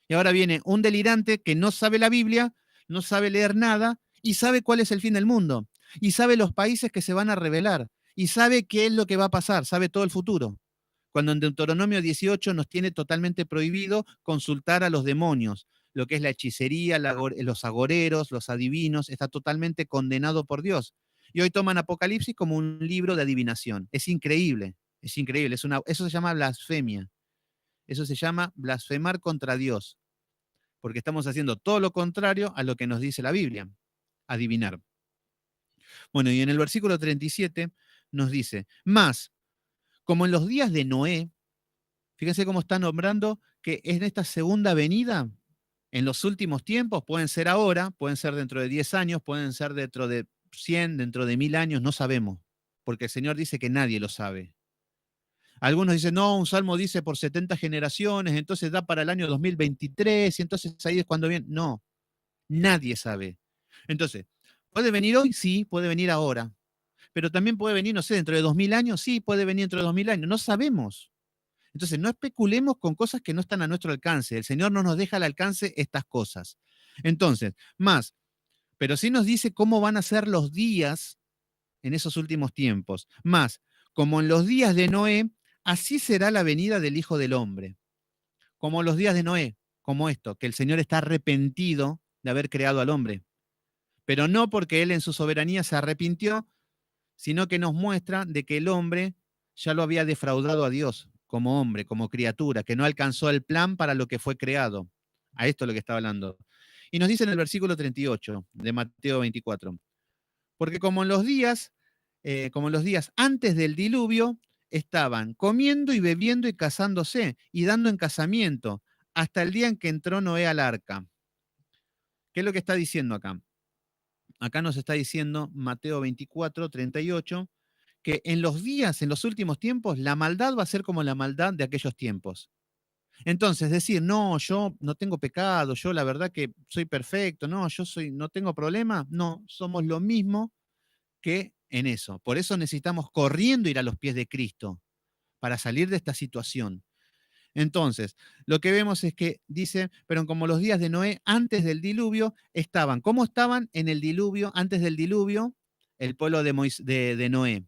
Y ahora viene un delirante que no sabe la Biblia, no sabe leer nada y sabe cuál es el fin del mundo. Y sabe los países que se van a rebelar. Y sabe qué es lo que va a pasar, sabe todo el futuro. Cuando en Deuteronomio 18 nos tiene totalmente prohibido consultar a los demonios. Lo que es la hechicería, los agoreros, los adivinos, está totalmente condenado por Dios. Y hoy toman Apocalipsis como un libro de adivinación. Es increíble, es increíble. Eso se llama blasfemia. Eso se llama blasfemar contra Dios, porque estamos haciendo todo lo contrario a lo que nos dice la Biblia, adivinar. Bueno, y en el versículo 37 nos dice, más, como en los días de Noé, fíjense cómo está nombrando que en esta segunda venida, en los últimos tiempos, pueden ser ahora, pueden ser dentro de 10 años, pueden ser dentro de 100, dentro de 1000 años, no sabemos, porque el Señor dice que nadie lo sabe. Algunos dicen, no, un salmo dice por 70 generaciones, entonces da para el año 2023, y entonces ahí es cuando viene. No, nadie sabe. Entonces, ¿puede venir hoy? Sí, puede venir ahora. Pero también puede venir, no sé, dentro de 2000 años, sí, puede venir dentro de 2000 años. No sabemos. Entonces, no especulemos con cosas que no están a nuestro alcance. El Señor no nos deja al alcance estas cosas. Entonces, más, pero sí nos dice cómo van a ser los días en esos últimos tiempos. Más, como en los días de Noé, así será la venida del Hijo del Hombre. Como los días de Noé, como esto, que el Señor está arrepentido de haber creado al hombre. Pero no porque Él en su soberanía se arrepintió, sino que nos muestra de que el hombre ya lo había defraudado a Dios como hombre, como criatura, que no alcanzó el plan para lo que fue creado. A esto es lo que está hablando. Y nos dice en el versículo 38 de Mateo 24, porque como en los días antes del diluvio, estaban comiendo y bebiendo y casándose y dando en casamiento hasta el día en que entró Noé al arca. ¿Qué es lo que está diciendo acá? Acá nos está diciendo Mateo 24, 38, que en los días, en los últimos tiempos, la maldad va a ser como la maldad de aquellos tiempos. Entonces, decir, no, yo no tengo pecado, yo la verdad que soy perfecto, no, no tengo problema, no, somos lo mismo que en eso. Por eso necesitamos corriendo ir a los pies de Cristo para salir de esta situación. Entonces, lo que vemos es que dice, pero como los días de Noé antes del diluvio estaban, ¿cómo estaban en el diluvio, antes del diluvio? El pueblo de Noé.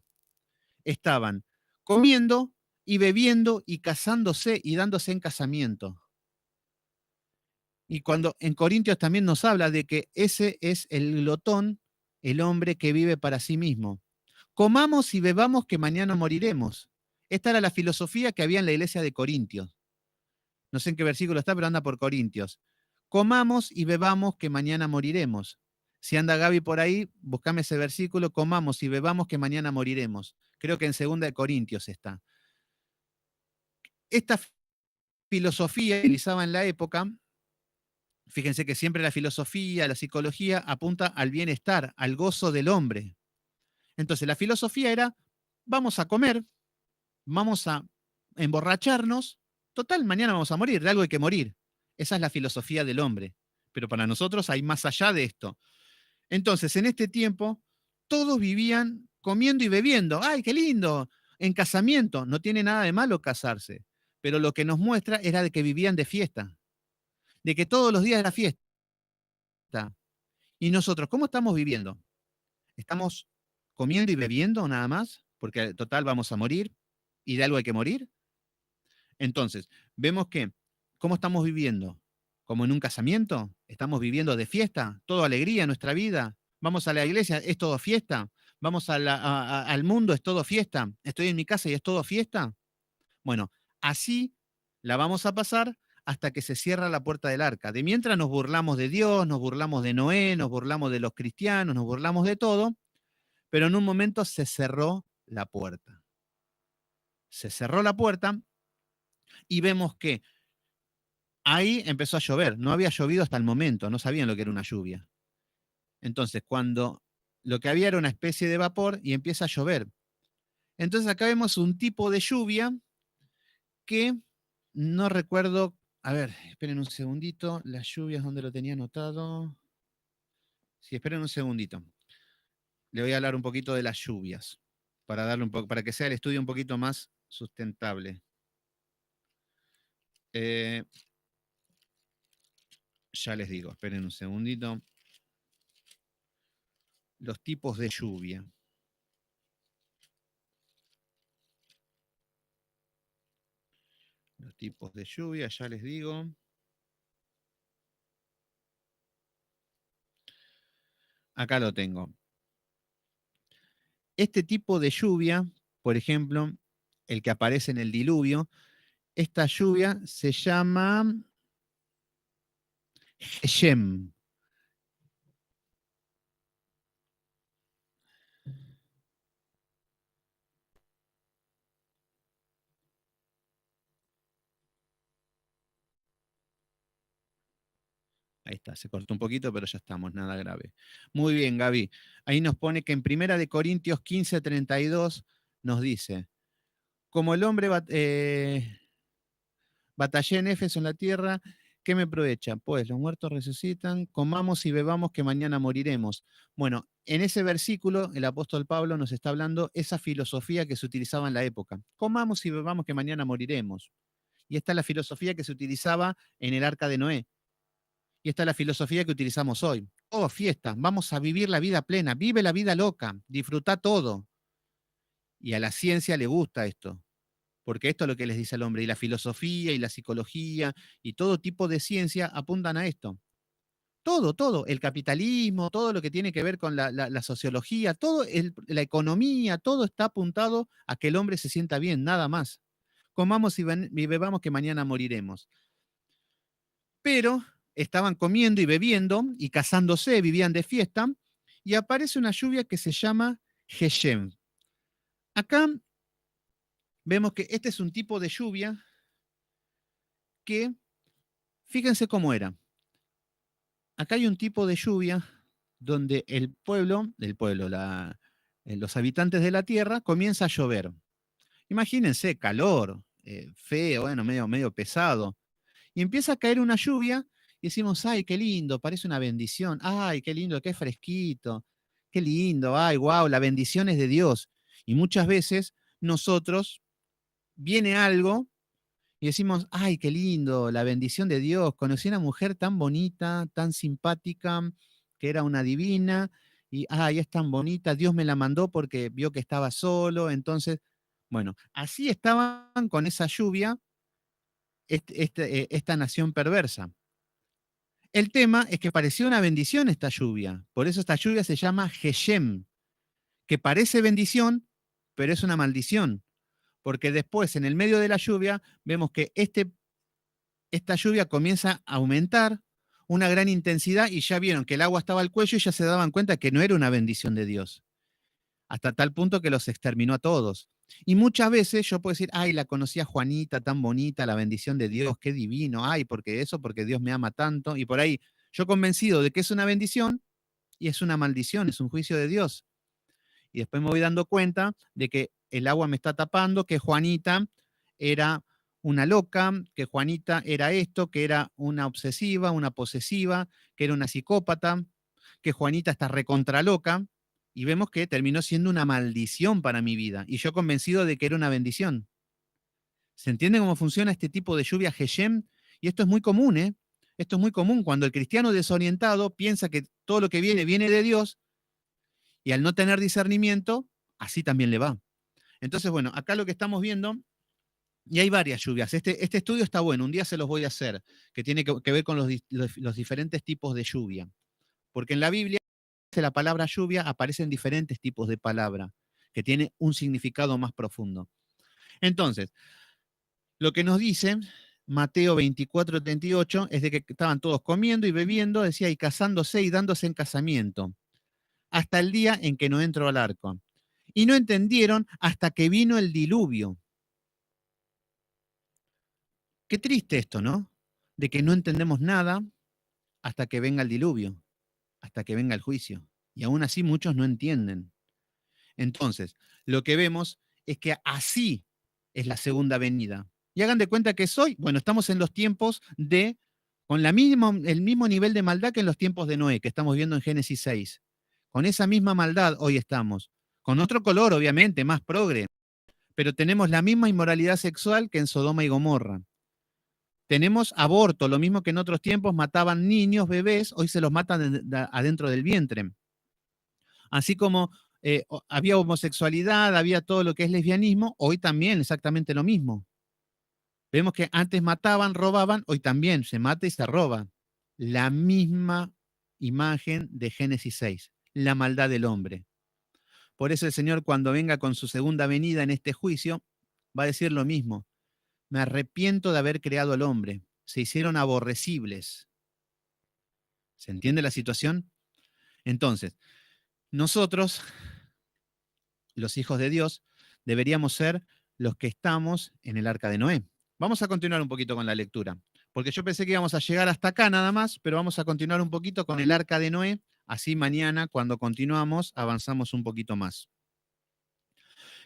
Estaban comiendo y bebiendo y casándose y dándose en casamiento. Y cuando en Corintios también nos habla de que ese es el glotón, el hombre que vive para sí mismo. Comamos y bebamos que mañana moriremos. Esta era la filosofía que había en la iglesia de Corintios. No sé en qué versículo está, pero anda por Corintios. Comamos y bebamos que mañana moriremos. Si anda Gaby por ahí, buscame ese versículo, comamos y bebamos que mañana moriremos. Creo que en 2 Corintios está. Esta filosofía que utilizaba en la época, fíjense que siempre la filosofía, la psicología apunta al bienestar, al gozo del hombre. Entonces la filosofía era, vamos a comer, vamos a emborracharnos, total, mañana vamos a morir, de algo hay que morir. Esa es la filosofía del hombre. Pero para nosotros hay más allá de esto. Entonces, en este tiempo, todos vivían comiendo y bebiendo. ¡Ay, qué lindo! En casamiento, no tiene nada de malo casarse. Pero lo que nos muestra era de que vivían de fiesta, de que todos los días era fiesta. Y nosotros, ¿cómo estamos viviendo? ¿Estamos comiendo y bebiendo nada más? Porque total vamos a morir y de algo hay que morir. Entonces, vemos que, ¿cómo estamos viviendo? ¿Como en un casamiento? ¿Estamos viviendo de fiesta? ¿Todo alegría en nuestra vida? ¿Vamos a la iglesia? ¿Es todo fiesta? ¿Vamos al mundo? ¿Es todo fiesta? ¿Estoy en mi casa y es todo fiesta? Bueno, así la vamos a pasar hasta que se cierra la puerta del arca. De mientras nos burlamos de Dios, nos burlamos de Noé, nos burlamos de los cristianos, nos burlamos de todo, pero en un momento se cerró la puerta. Se cerró la puerta y vemos que ahí empezó a llover. No había llovido hasta el momento, no sabían lo que era una lluvia. Entonces, cuando lo que había era una especie de vapor y empieza a llover. Entonces, acá vemos un tipo de lluvia que no recuerdo. A ver, esperen un segundito. Las lluvias, ¿dónde lo tenía anotado? Sí, esperen un segundito. Le voy a hablar un poquito de las lluvias para darle para que sea el estudio un poquito más sustentable. Ya les digo, esperen un segundito. Los tipos de lluvia. Los tipos de lluvia, ya les digo. Acá lo tengo. Este tipo de lluvia, por ejemplo, el que aparece en el diluvio, esta lluvia se llama Geshem. Ahí está, se cortó un poquito, pero ya estamos, nada grave. Muy bien, Gaby. Ahí nos pone que en 1 Corintios 15:32 nos dice, como el hombre batallé en Éfeso en la tierra, ¿qué me aprovecha? Pues los muertos resucitan, comamos y bebamos que mañana moriremos. Bueno, en ese versículo el apóstol Pablo nos está hablando esa filosofía que se utilizaba en la época. Comamos y bebamos que mañana moriremos. Y esta es la filosofía que se utilizaba en el arca de Noé. Y esta es la filosofía que utilizamos hoy. Todo fiesta, vamos a vivir la vida plena, vive la vida loca, disfruta todo. Y a la ciencia le gusta esto, porque esto es lo que les dice al hombre. Y la filosofía y la psicología y todo tipo de ciencia apuntan a esto. Todo, todo, el capitalismo, todo lo que tiene que ver con la sociología, la economía, todo está apuntado a que el hombre se sienta bien, nada más. comamos y bebamos que mañana moriremos. Pero estaban comiendo y bebiendo y casándose, vivían de fiesta, y aparece una lluvia que se llama Geshem. Acá vemos que este es un tipo de lluvia que, fíjense cómo era. Acá hay un tipo de lluvia donde los habitantes de la tierra comienza a llover. Imagínense, calor, feo, bueno, medio pesado. Y empieza a caer una lluvia y decimos, ay, qué lindo, parece una bendición. Ay, qué lindo, qué fresquito, qué lindo, ay, wow, la bendición es de Dios. Y muchas veces nosotros viene algo y decimos, ay, qué lindo, la bendición de Dios. Conocí a una mujer tan bonita, tan simpática, que era una divina, y ay, es tan bonita, Dios me la mandó porque vio que estaba solo. Entonces, bueno, así estaban con esa lluvia esta nación perversa. El tema es que parecía una bendición esta lluvia, por eso esta lluvia se llama Geshem, que parece bendición, pero es una maldición, porque después en el medio de la lluvia vemos que esta lluvia comienza a aumentar una gran intensidad y ya vieron que el agua estaba al cuello y ya se daban cuenta que no era una bendición de Dios, hasta tal punto que los exterminó a todos. Y muchas veces yo puedo decir, ay, la conocí a Juanita, tan bonita, la bendición de Dios, qué divino, ay, porque Dios me ama tanto, y por ahí yo convencido de que es una bendición y es una maldición, es un juicio de Dios. Y después me voy dando cuenta de que el agua me está tapando, que Juanita era una loca, que Juanita era esto, que era una obsesiva, una posesiva, que era una psicópata, que Juanita está recontra loca, y vemos que terminó siendo una maldición para mi vida, y yo convencido de que era una bendición. ¿Se entiende cómo funciona este tipo de lluvia Geshem? Y esto es muy común, ¿eh? Esto es muy común cuando el cristiano desorientado piensa que todo lo que viene de Dios, y al no tener discernimiento, así también le va. Entonces, bueno, acá lo que estamos viendo, y hay varias lluvias. Este estudio está bueno, un día se los voy a hacer, que tiene que ver con los diferentes tipos de lluvia. Porque en la Biblia, la palabra lluvia aparece en diferentes tipos de palabra, que tiene un significado más profundo. Entonces, lo que nos dice Mateo 24:38 es de que estaban todos comiendo y bebiendo, decía, y casándose y dándose en casamiento, hasta el día en que no entró al arco. Y no entendieron hasta que vino el diluvio. Qué triste esto, ¿no? De que no entendemos nada hasta que venga el diluvio, hasta que venga el juicio. Y aún así muchos no entienden. Entonces, lo que vemos es que así es la segunda venida. Y hagan de cuenta que bueno, estamos en los tiempos con el mismo nivel de maldad que en los tiempos de Noé, que estamos viendo en Génesis 6. Con esa misma maldad hoy estamos. Con otro color, obviamente, más progre. Pero tenemos la misma inmoralidad sexual que en Sodoma y Gomorra. Tenemos aborto, lo mismo que en otros tiempos mataban niños, bebés, hoy se los matan adentro del vientre. Así como había homosexualidad, había todo lo que es lesbianismo, hoy también exactamente lo mismo. Vemos que antes mataban, robaban, hoy también se mata y se roba. La misma imagen de Génesis 6, la maldad del hombre. Por eso el Señor, cuando venga con su segunda venida en este juicio, va a decir lo mismo. Me arrepiento de haber creado al hombre. Se hicieron aborrecibles. ¿Se entiende la situación? Entonces, nosotros, los hijos de Dios, deberíamos ser los que estamos en el arca de Noé. Vamos a continuar un poquito con la lectura, porque yo pensé que íbamos a llegar hasta acá nada más, pero vamos a continuar un poquito con el arca de Noé, así mañana cuando continuamos avanzamos un poquito más.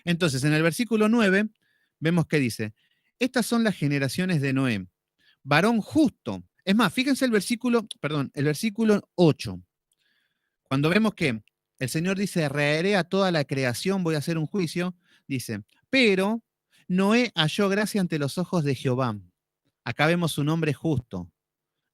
Entonces, en el versículo 9 vemos que dice, estas son las generaciones de Noé, varón justo. Es más, fíjense el versículo 8. Cuando vemos que el Señor dice, rearé a toda la creación, voy a hacer un juicio, dice, pero Noé halló gracia ante los ojos de Jehová. Acá vemos un hombre justo.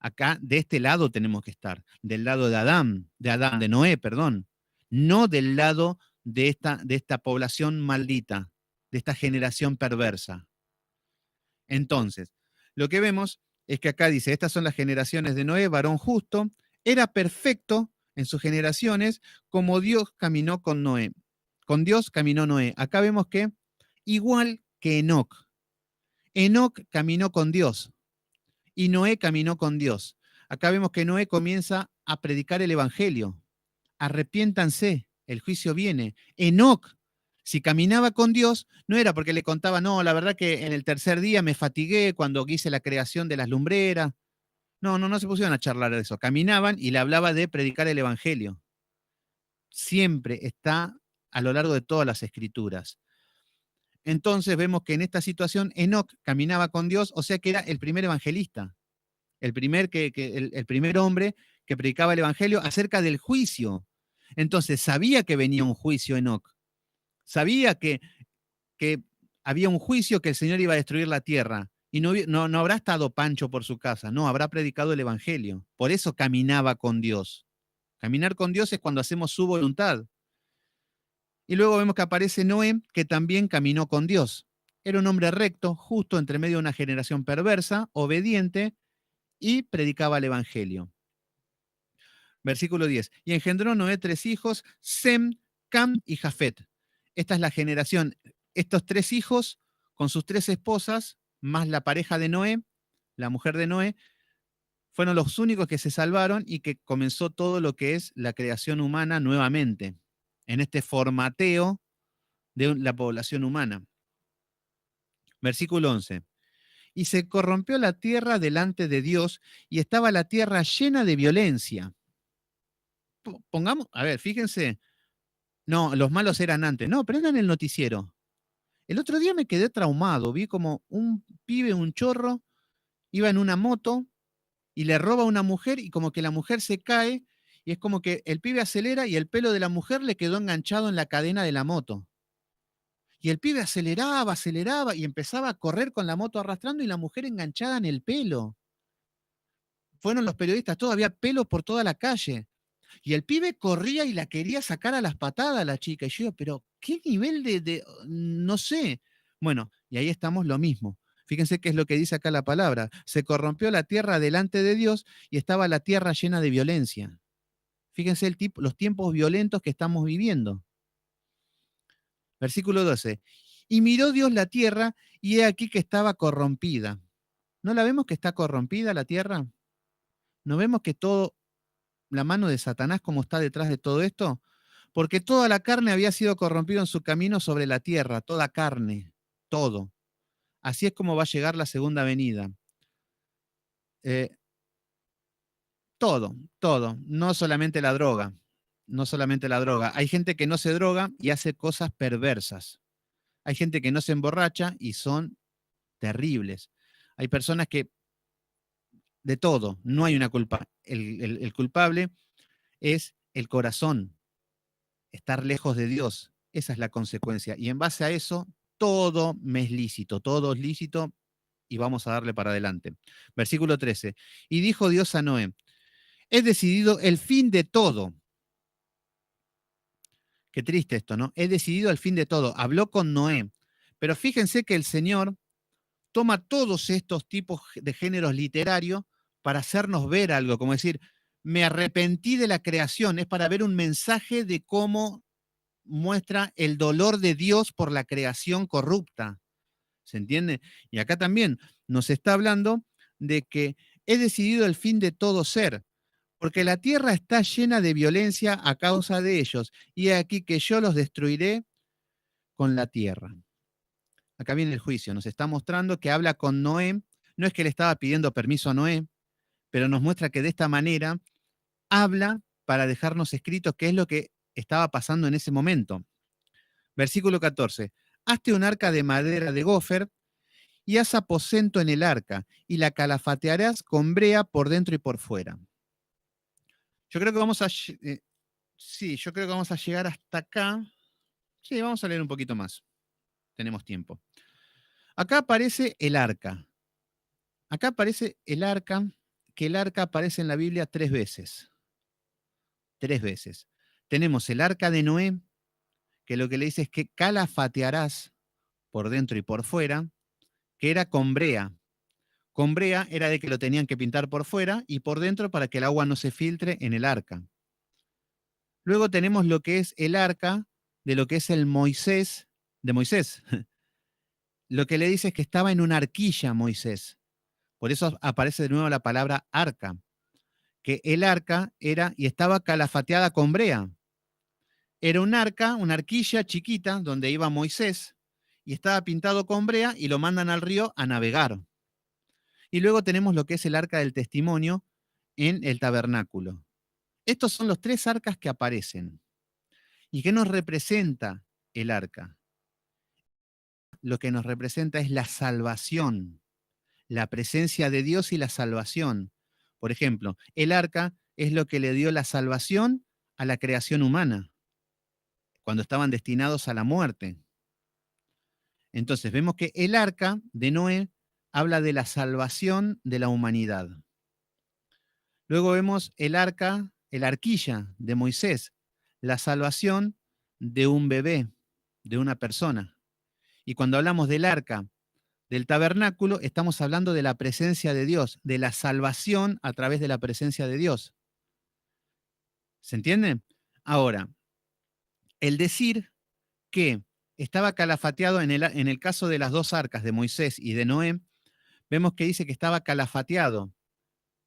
Acá, de este lado tenemos que estar, del lado de Noé, perdón, no del lado de esta población maldita, de esta generación perversa. Entonces, lo que vemos es que acá dice, estas son las generaciones de Noé, varón justo, era perfecto en sus generaciones como Dios caminó con Noé. Con Dios caminó Noé. Acá vemos que igual que Enoc. Enoc caminó con Dios y Noé caminó con Dios. Acá vemos que Noé comienza a predicar el evangelio. Arrepiéntanse, el juicio viene. Enoc, si caminaba con Dios, no era porque le contaba, no, la verdad que en el tercer día me fatigué cuando hice la creación de las lumbreras. No se pusieron a charlar de eso. Caminaban y le hablaba de predicar el evangelio. Siempre está a lo largo de todas las escrituras. Entonces vemos que en esta situación Enoc caminaba con Dios, o sea que era el primer evangelista, el primer hombre que predicaba el evangelio acerca del juicio. Entonces sabía que venía un juicio Enoc, sabía que había un juicio que el Señor iba a destruir la tierra. Y no habrá estado Pancho por su casa, no, habrá predicado el evangelio. Por eso caminaba con Dios. Caminar con Dios es cuando hacemos su voluntad. Y luego vemos que aparece Noé, que también caminó con Dios. Era un hombre recto, justo entre medio de una generación perversa, obediente, y predicaba el evangelio. Versículo 10. Y engendró Noé 3 hijos, Sem, Cam y Jafet. Esta es la generación. Estos 3 hijos, con sus 3 esposas, más la pareja de Noé, la mujer de Noé, fueron los únicos que se salvaron y que comenzó todo lo que es la creación humana nuevamente, en este formateo de la población humana. Versículo 11. Y se corrompió la tierra delante de Dios y estaba la tierra llena de violencia. Pongamos, a ver, fíjense, no, los malos eran antes, no, pero eran el noticiero. El otro día me quedé traumado, vi como un pibe, un chorro, iba en una moto y le roba a una mujer y como que la mujer se cae y es como que el pibe acelera y el pelo de la mujer le quedó enganchado en la cadena de la moto. Y el pibe aceleraba y empezaba a correr con la moto arrastrando y la mujer enganchada en el pelo. Fueron los periodistas, todo, había pelo por toda la calle. Y el pibe corría y la quería sacar a las patadas a la chica. Y yo digo, pero ¿qué nivel no sé? Bueno, y ahí estamos lo mismo. Fíjense qué es lo que dice acá la palabra. Se corrompió la tierra delante de Dios y estaba la tierra llena de violencia. Fíjense los tiempos violentos que estamos viviendo. Versículo 12. Y miró Dios la tierra y he aquí que estaba corrompida. ¿No la vemos que está corrompida la tierra? ¿No vemos que todo, la mano de Satanás como está detrás de todo esto? Porque toda la carne había sido corrompida en su camino sobre la tierra, toda carne, todo. Así es como va a llegar la segunda venida. Eh, todo, no solamente la droga, no solamente la droga. Hay gente que no se droga y hace cosas perversas. Hay gente que no se emborracha y son terribles. Hay personas que de todo, no hay una culpa. El culpable es el corazón, estar lejos de Dios. Esa es la consecuencia. Y en base a eso, todo me es lícito, todo es lícito y vamos a darle para adelante. Versículo 13. Y dijo Dios a Noé, he decidido el fin de todo. Qué triste esto, ¿no? He decidido el fin de todo. Habló con Noé. Pero fíjense que el Señor toma todos estos tipos de géneros literarios para hacernos ver algo, como decir, me arrepentí de la creación, es para ver un mensaje de cómo muestra el dolor de Dios por la creación corrupta. ¿Se entiende? Y acá también nos está hablando de que he decidido el fin de todo ser, porque la tierra está llena de violencia a causa de ellos, y he aquí que yo los destruiré con la tierra. Acá viene el juicio, nos está mostrando que habla con Noé, no es que le estaba pidiendo permiso a Noé, pero nos muestra que de esta manera habla para dejarnos escrito qué es lo que estaba pasando en ese momento. Versículo 14. Hazte un arca de madera de gofer y haz aposento en el arca y la calafatearás con brea por dentro y por fuera. Yo creo que vamos a... sí, yo creo que vamos a llegar hasta acá. Sí, vamos a leer un poquito más. Tenemos tiempo. Acá aparece el arca. Acá aparece el arca, que el arca aparece en la Biblia 3 veces. 3 veces. Tenemos el arca de Noé, que lo que le dice es que calafatearás por dentro y por fuera, que era con brea. Con brea era de que lo tenían que pintar por fuera y por dentro para que el agua no se filtre en el arca. Luego tenemos lo que es el arca de lo que es el Moisés, de Moisés, lo que le dice es que estaba en una arquilla Moisés. Por eso aparece de nuevo la palabra arca, que el arca era y estaba calafateada con brea. Era un arca, una arquilla chiquita donde iba Moisés y estaba pintado con brea y lo mandan al río a navegar. Y luego tenemos lo que es el arca del testimonio en el tabernáculo. Estos son los tres arcas que aparecen. ¿Y qué nos representa el arca? Lo que nos representa es la salvación, la presencia de Dios y la salvación. Por ejemplo, el arca es lo que le dio la salvación a la creación humana, cuando estaban destinados a la muerte. Entonces vemos que el arca de Noé habla de la salvación de la humanidad. Luego vemos el arca, el arquilla de Moisés, la salvación de un bebé, de una persona. Y cuando hablamos del arca, del tabernáculo, estamos hablando de la presencia de Dios, de la salvación a través de la presencia de Dios. ¿Se entiende? Ahora, el decir que estaba calafateado en el caso de las dos arcas de Moisés y de Noé, vemos que dice que estaba calafateado.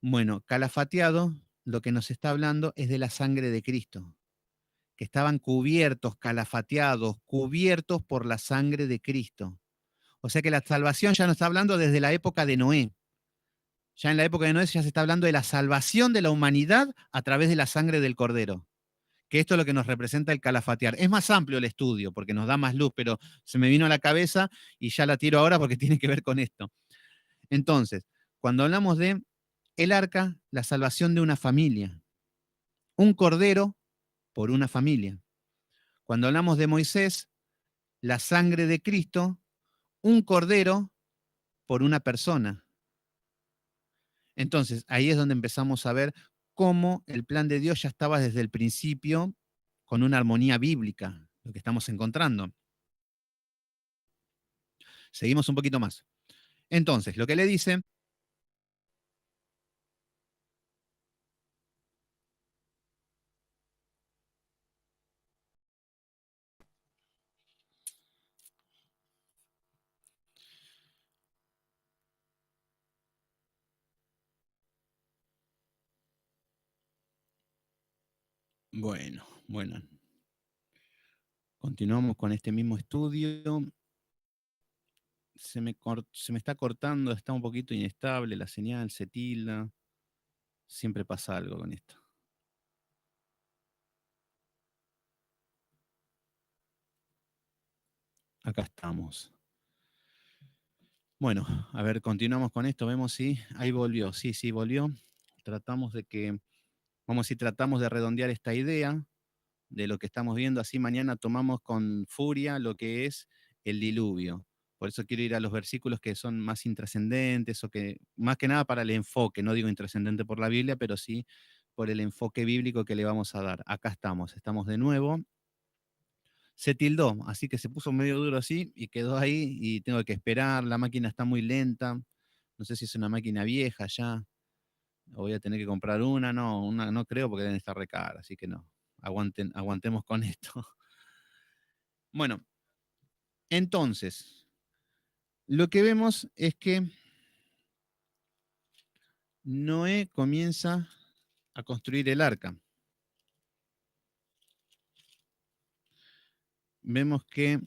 Bueno, calafateado, lo que nos está hablando es de la sangre de Cristo, que estaban cubiertos, calafateados, cubiertos por la sangre de Cristo. O sea que la salvación ya no está hablando desde la época de Noé. Ya en la época de Noé ya se está hablando de la salvación de la humanidad a través de la sangre del Cordero. Que esto es lo que nos representa el calafatear. Es más amplio el estudio porque nos da más luz, pero se me vino a la cabeza y ya la tiro ahora porque tiene que ver con esto. Entonces, cuando hablamos de el arca, la salvación de una familia, un cordero por una familia. Cuando hablamos de Moisés, la sangre de Cristo, un cordero por una persona. Entonces, ahí es donde empezamos a ver cómo el plan de Dios ya estaba desde el principio con una armonía bíblica, lo que estamos encontrando. Seguimos un poquito más. Entonces, lo que le dice, bueno, continuamos con este mismo estudio. Se me está cortando, está un poquito inestable la señal, se tilda. Siempre pasa algo con esto. Acá estamos. Bueno, a ver, continuamos con esto, vemos si ahí volvió. Sí, sí, volvió. Tratamos de que, vamos si tratamos de redondear esta idea de lo que estamos viendo, así mañana tomamos con furia lo que es el diluvio. Por eso quiero ir a los versículos que son más intrascendentes o que, más que nada para el enfoque, no digo intrascendente por la Biblia, pero sí por el enfoque bíblico que le vamos a dar. Acá estamos de nuevo. Se tildó, así que se puso medio duro así y quedó ahí y tengo que esperar, la máquina está muy lenta, no sé si es una máquina vieja ya, o voy a tener que comprar una no creo porque deben estar re cara, así que no, aguantemos con esto. Bueno, entonces, lo que vemos es que Noé comienza a construir el arca. Vemos que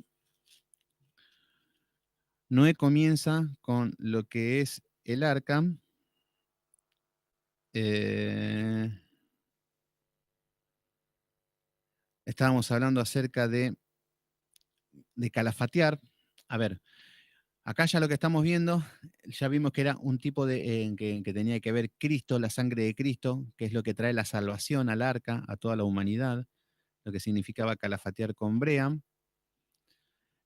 Noé comienza con lo que es el arca. eh, Estábamos hablando acerca de calafatear. A ver, acá ya lo que estamos viendo, ya vimos que era un tipo de que tenía que ver Cristo, la sangre de Cristo, que es lo que trae la salvación al arca, a toda la humanidad, lo que significaba calafatear con brea.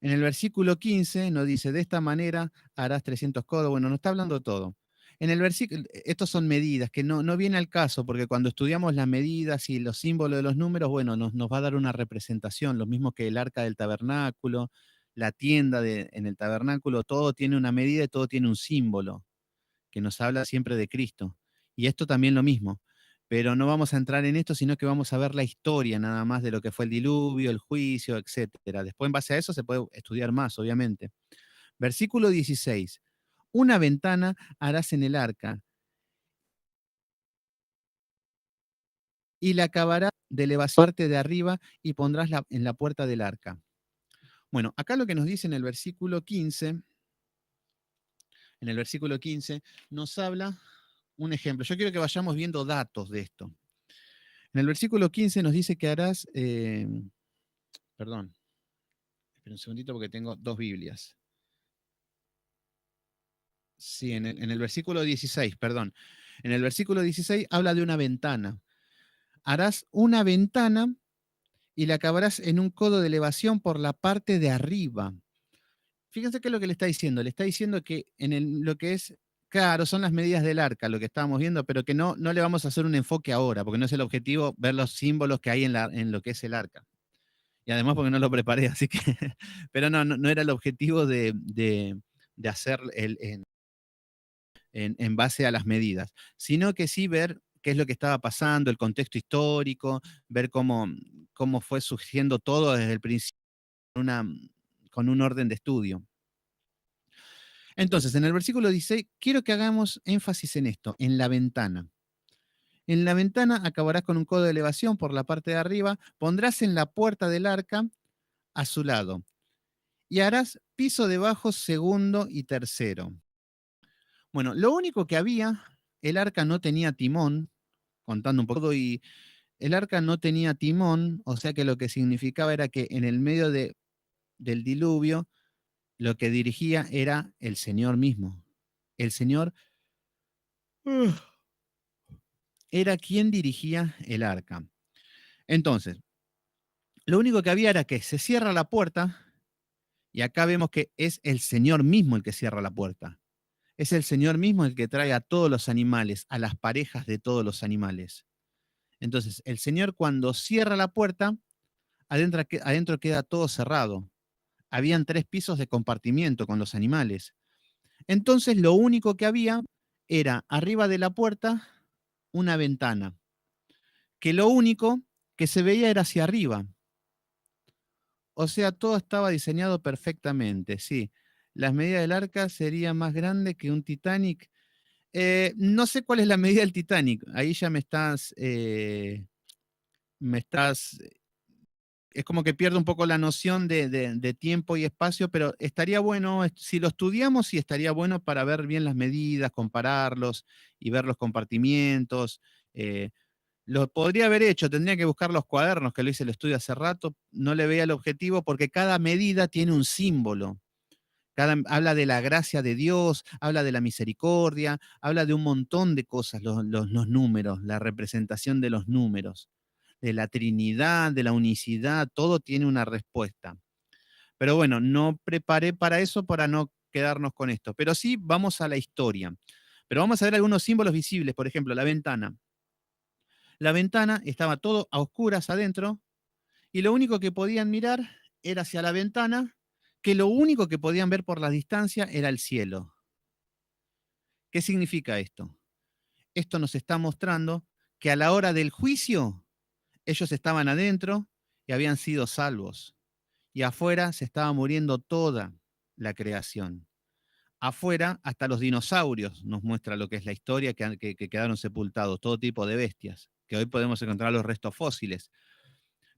En el versículo 15 nos dice, de esta manera harás 300 codos. Bueno, nos está hablando todo. En el versículo, estos son medidas, que no viene al caso, porque cuando estudiamos las medidas y los símbolos de los números, bueno, nos va a dar una representación, lo mismo que el arca del tabernáculo, la tienda en el tabernáculo, todo tiene una medida y todo tiene un símbolo, que nos habla siempre de Cristo. Y esto también lo mismo. Pero no vamos a entrar en esto, sino que vamos a ver la historia nada más de lo que fue el diluvio, el juicio, etcétera. Después, en base a eso, se puede estudiar más, obviamente. Versículo 16. Una ventana harás en el arca y la acabarás de elevación parte de arriba y pondrás en la puerta del arca. Bueno, acá lo que nos dice en el versículo 15, nos habla un ejemplo. Yo quiero que vayamos viendo datos de esto. En el versículo 15 nos dice que harás, perdón, espera un segundito porque tengo dos Biblias. Sí, en el versículo 16, perdón. En el versículo 16 habla de una ventana. Harás una ventana y la acabarás en un codo de elevación por la parte de arriba. Fíjense qué es lo que le está diciendo. Le está diciendo que lo que es, claro, son las medidas del arca, lo que estábamos viendo, pero que no le vamos a hacer un enfoque ahora, porque no es el objetivo ver los símbolos que hay en lo que es el arca. Y además porque no lo preparé, así que, pero no era el objetivo de hacer en base a las medidas, sino que sí ver qué es lo que estaba pasando, el contexto histórico, ver cómo fue surgiendo todo desde el principio con un orden de estudio. Entonces, en el versículo 16, quiero que hagamos énfasis en esto, en la ventana. En la ventana acabarás con un codo de elevación por la parte de arriba, pondrás en la puerta del arca a su lado y harás piso debajo segundo y tercero. Bueno, lo único que había, el arca no tenía timón, contando un poco, y el arca no tenía timón, o sea que lo que significaba era que en el medio del diluvio, lo que dirigía era el Señor mismo. El Señor era quien dirigía el arca. Entonces, lo único que había era que se cierra la puerta, y acá vemos que es el Señor mismo el que cierra la puerta. Es el Señor mismo el que trae a todos los animales, a las parejas de todos los animales. Entonces, el Señor cuando cierra la puerta, adentro queda todo cerrado. Habían 3 pisos de compartimiento con los animales. Entonces, lo único que había era arriba de la puerta una ventana, que lo único que se veía era hacia arriba. O sea, todo estaba diseñado perfectamente, sí. Las medidas del arca serían más grandes que un Titanic. No sé cuál es la medida del Titanic. Ahí ya me estás, es como que pierdo un poco la noción de tiempo y espacio, pero estaría bueno, si lo estudiamos, sí estaría bueno para ver bien las medidas, compararlos y ver los compartimientos. eh, lo podría haber hecho, tendría que buscar los cuadernos, que lo hice el estudio hace rato, no le veía el objetivo porque cada medida tiene un símbolo. Habla de la gracia de Dios, habla de la misericordia, habla de un montón de cosas, los números, la representación de los números, de la Trinidad, de la unicidad, todo tiene una respuesta. Pero bueno, no preparé para eso para no quedarnos con esto, pero sí vamos a la historia. Pero vamos a ver algunos símbolos visibles, por ejemplo, la ventana. La ventana estaba todo a oscuras adentro y lo único que podían mirar era hacia la ventana, que lo único que podían ver por la distancia era el cielo. ¿Qué significa esto? Esto nos está mostrando que a la hora del juicio ellos estaban adentro y habían sido salvos. Y afuera se estaba muriendo toda la creación. Afuera, hasta los dinosaurios nos muestra lo que es la historia, que quedaron sepultados, todo tipo de bestias, que hoy podemos encontrar los restos fósiles.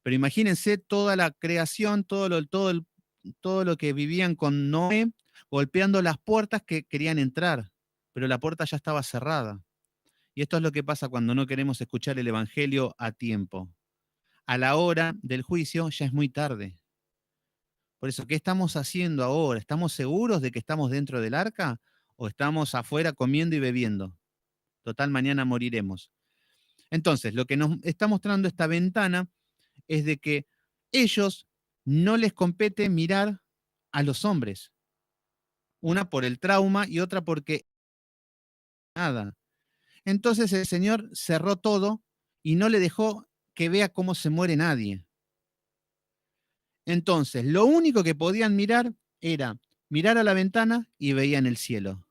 Pero imagínense toda la creación, todo lo que vivían con Noé, golpeando las puertas que querían entrar, pero la puerta ya estaba cerrada. Y esto es lo que pasa cuando no queremos escuchar el Evangelio a tiempo. A la hora del juicio ya es muy tarde. Por eso, ¿qué estamos haciendo ahora? ¿Estamos seguros de que estamos dentro del arca o estamos afuera comiendo y bebiendo? Total, mañana moriremos. Entonces, lo que nos está mostrando esta ventana es de que ellos no les compete mirar a los hombres. Una por el trauma y otra porque nada. Entonces el Señor cerró todo y no le dejó que vea cómo se muere nadie. Entonces, lo único que podían mirar era mirar a la ventana y veían el cielo.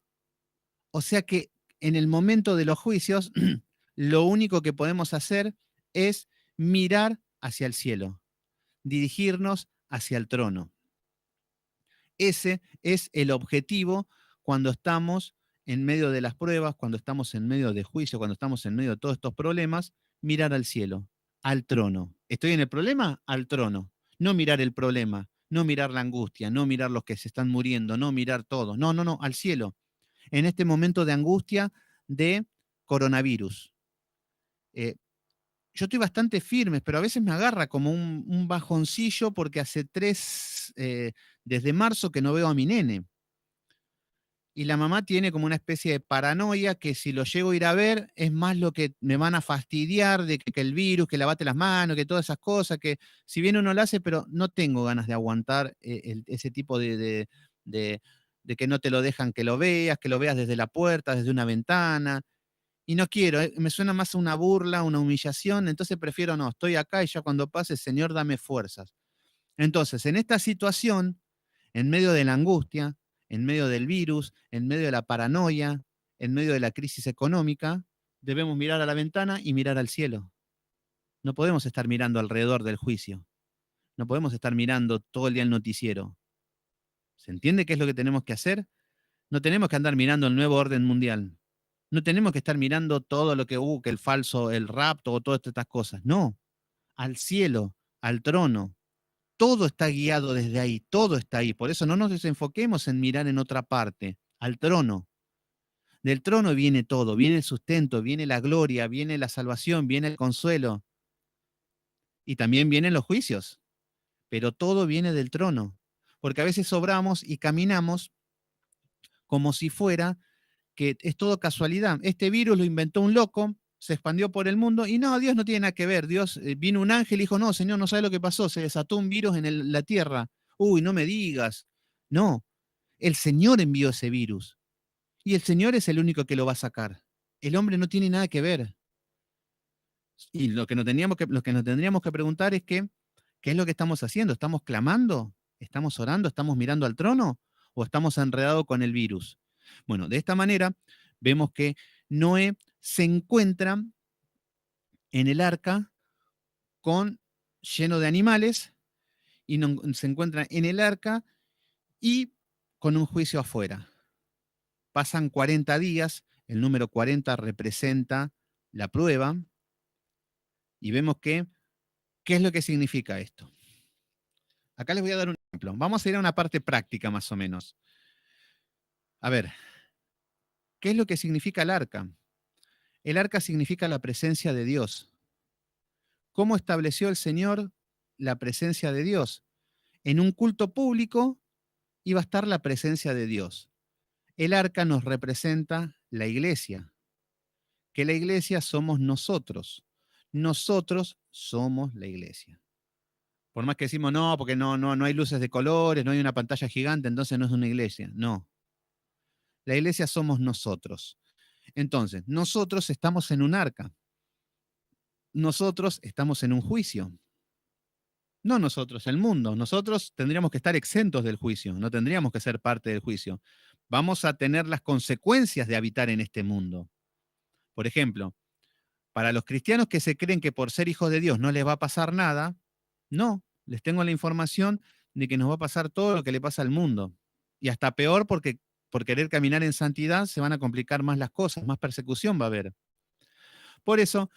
O sea que en el momento de los juicios, lo único que podemos hacer es mirar hacia el cielo, dirigirnos hacia el trono. Ese es el objetivo cuando estamos en medio de las pruebas, cuando estamos en medio de juicio, cuando estamos en medio de todos estos problemas, mirar al cielo, al trono. ¿Estoy en el problema? Al trono. No mirar el problema, no mirar la angustia, no mirar los que se están muriendo, no mirar todo. No, no, no, al cielo. En este momento de angustia de coronavirus. Eh, yo estoy bastante firme, pero a veces me agarra como un bajoncillo porque hace desde marzo que no veo a mi nene. Y la mamá tiene como una especie de paranoia que si lo llego a ir a ver es más lo que me van a fastidiar de que el virus, que lavate las manos, que todas esas cosas, que si bien uno lo hace, pero no tengo ganas de aguantar ese tipo de, de que no te lo dejan que lo veas desde la puerta, desde una ventana. Y no quiero, me suena más a una burla, una humillación, entonces prefiero no, estoy acá y ya cuando pase, Señor, dame fuerzas. Entonces, en esta situación, en medio de la angustia, en medio del virus, en medio de la paranoia, en medio de la crisis económica, debemos mirar a la ventana y mirar al cielo. No podemos estar mirando alrededor del juicio. No podemos estar mirando todo el día el noticiero. ¿Se entiende qué es lo que tenemos que hacer? No tenemos que andar mirando el nuevo orden mundial. No tenemos que estar mirando todo lo que el falso, el rapto o todas estas cosas. No, al cielo, al trono. Todo está guiado desde ahí, todo está ahí. Por eso no nos desenfoquemos en mirar en otra parte, al trono. Del trono viene todo, viene el sustento, viene la gloria, viene la salvación, viene el consuelo y también vienen los juicios. Pero todo viene del trono. Porque a veces obramos y caminamos como si fuera que es todo casualidad. Este virus lo inventó un loco, se expandió por el mundo y no, Dios no tiene nada que ver. Dios, vino un ángel y dijo, no, Señor, no sabe lo que pasó, se desató un virus en la tierra. Uy, no me digas. No, el Señor envió ese virus y el Señor es el único que lo va a sacar. El hombre no tiene nada que ver. Y lo que nos tendríamos que preguntar es ¿qué es lo que estamos haciendo? ¿Estamos clamando? ¿Estamos orando? ¿Estamos mirando al trono? ¿O estamos enredados con el virus? Bueno, de esta manera vemos que Noé se encuentra en el arca lleno de animales y se encuentra en el arca y con un juicio afuera. Pasan 40 días, el número 40 representa la prueba y vemos ¿qué es lo que significa esto? Acá les voy a dar un ejemplo. Vamos a ir a una parte práctica más o menos. A ver, ¿qué es lo que significa el arca? El arca significa la presencia de Dios. ¿Cómo estableció el Señor la presencia de Dios? En un culto público iba a estar la presencia de Dios. El arca nos representa la iglesia, que la iglesia somos nosotros. Nosotros somos la iglesia. Por más que decimos no, porque no hay luces de colores, no hay una pantalla gigante, entonces no es una iglesia. No. La iglesia somos nosotros. Entonces, nosotros estamos en un arca. Nosotros estamos en un juicio. No nosotros, el mundo. Nosotros tendríamos que estar exentos del juicio, no tendríamos que ser parte del juicio. Vamos a tener las consecuencias de habitar en este mundo. Por ejemplo, para los cristianos que se creen que por ser hijos de Dios no les va a pasar nada, no, les tengo la información de que nos va a pasar todo lo que le pasa al mundo. Y hasta peor porque por querer caminar en santidad se van a complicar más las cosas, más persecución va a haber. Por eso,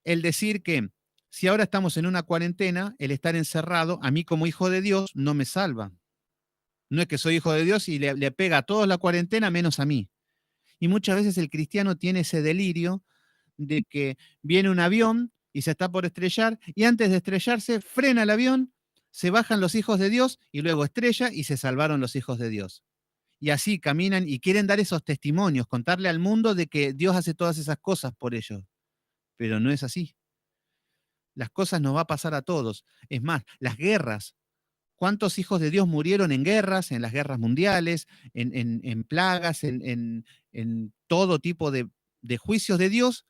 el decir que si ahora estamos en una cuarentena, el estar encerrado, a mí como hijo de Dios, no me salva. No es que soy hijo de Dios y le pega a todos la cuarentena menos a mí. Y muchas veces el cristiano tiene ese delirio de que viene un avión y se está por estrellar y antes de estrellarse frena el avión, se bajan los hijos de Dios y luego estrella y se salvaron los hijos de Dios. Y así caminan y quieren dar esos testimonios, contarle al mundo de que Dios hace todas esas cosas por ellos. Pero no es así. Las cosas nos va a pasar a todos. Es más, las guerras. ¿Cuántos hijos de Dios murieron en guerras, en las guerras mundiales, en plagas, en todo tipo de juicios de Dios?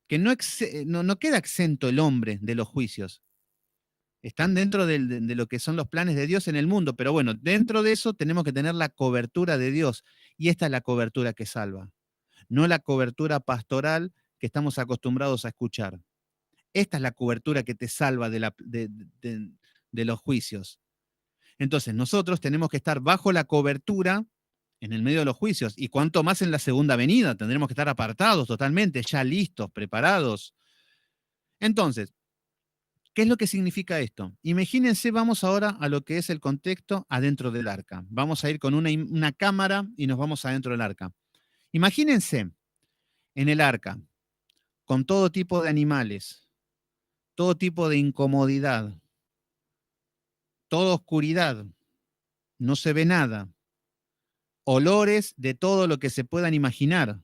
Que no queda exento el hombre de los juicios. Están dentro de lo que son los planes de Dios en el mundo, pero bueno, dentro de eso tenemos que tener la cobertura de Dios. Y esta es la cobertura que salva, no la cobertura pastoral que estamos acostumbrados a escuchar. Esta es la cobertura que te salva de los juicios. Entonces, nosotros tenemos que estar bajo la cobertura en el medio de los juicios, y cuanto más en la segunda venida, tendremos que estar apartados totalmente, ya listos, preparados. Entonces, ¿qué es lo que significa esto? Imagínense, vamos ahora a lo que es el contexto adentro del arca. Vamos a ir con una cámara y nos vamos adentro del arca. Imagínense en el arca, con todo tipo de animales, todo tipo de incomodidad, toda oscuridad, no se ve nada, olores de todo lo que se puedan imaginar,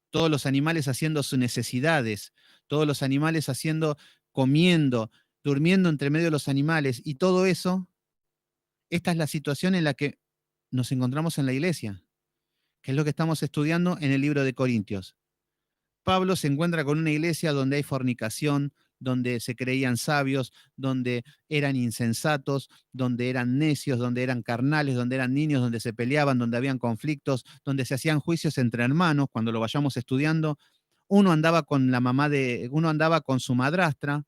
todos los animales haciendo sus necesidades, todos los animales haciendo, comiendo, durmiendo entre medio de los animales, y todo eso, esta es la situación en la que nos encontramos en la iglesia, que es lo que estamos estudiando en el libro de Corintios. Pablo se encuentra con una iglesia donde hay fornicación, donde se creían sabios, donde eran insensatos, donde eran necios, donde eran carnales, donde eran niños, donde se peleaban, donde habían conflictos, donde se hacían juicios entre hermanos. Cuando lo vayamos estudiando, uno andaba con la mamá de, uno andaba con su madrastra,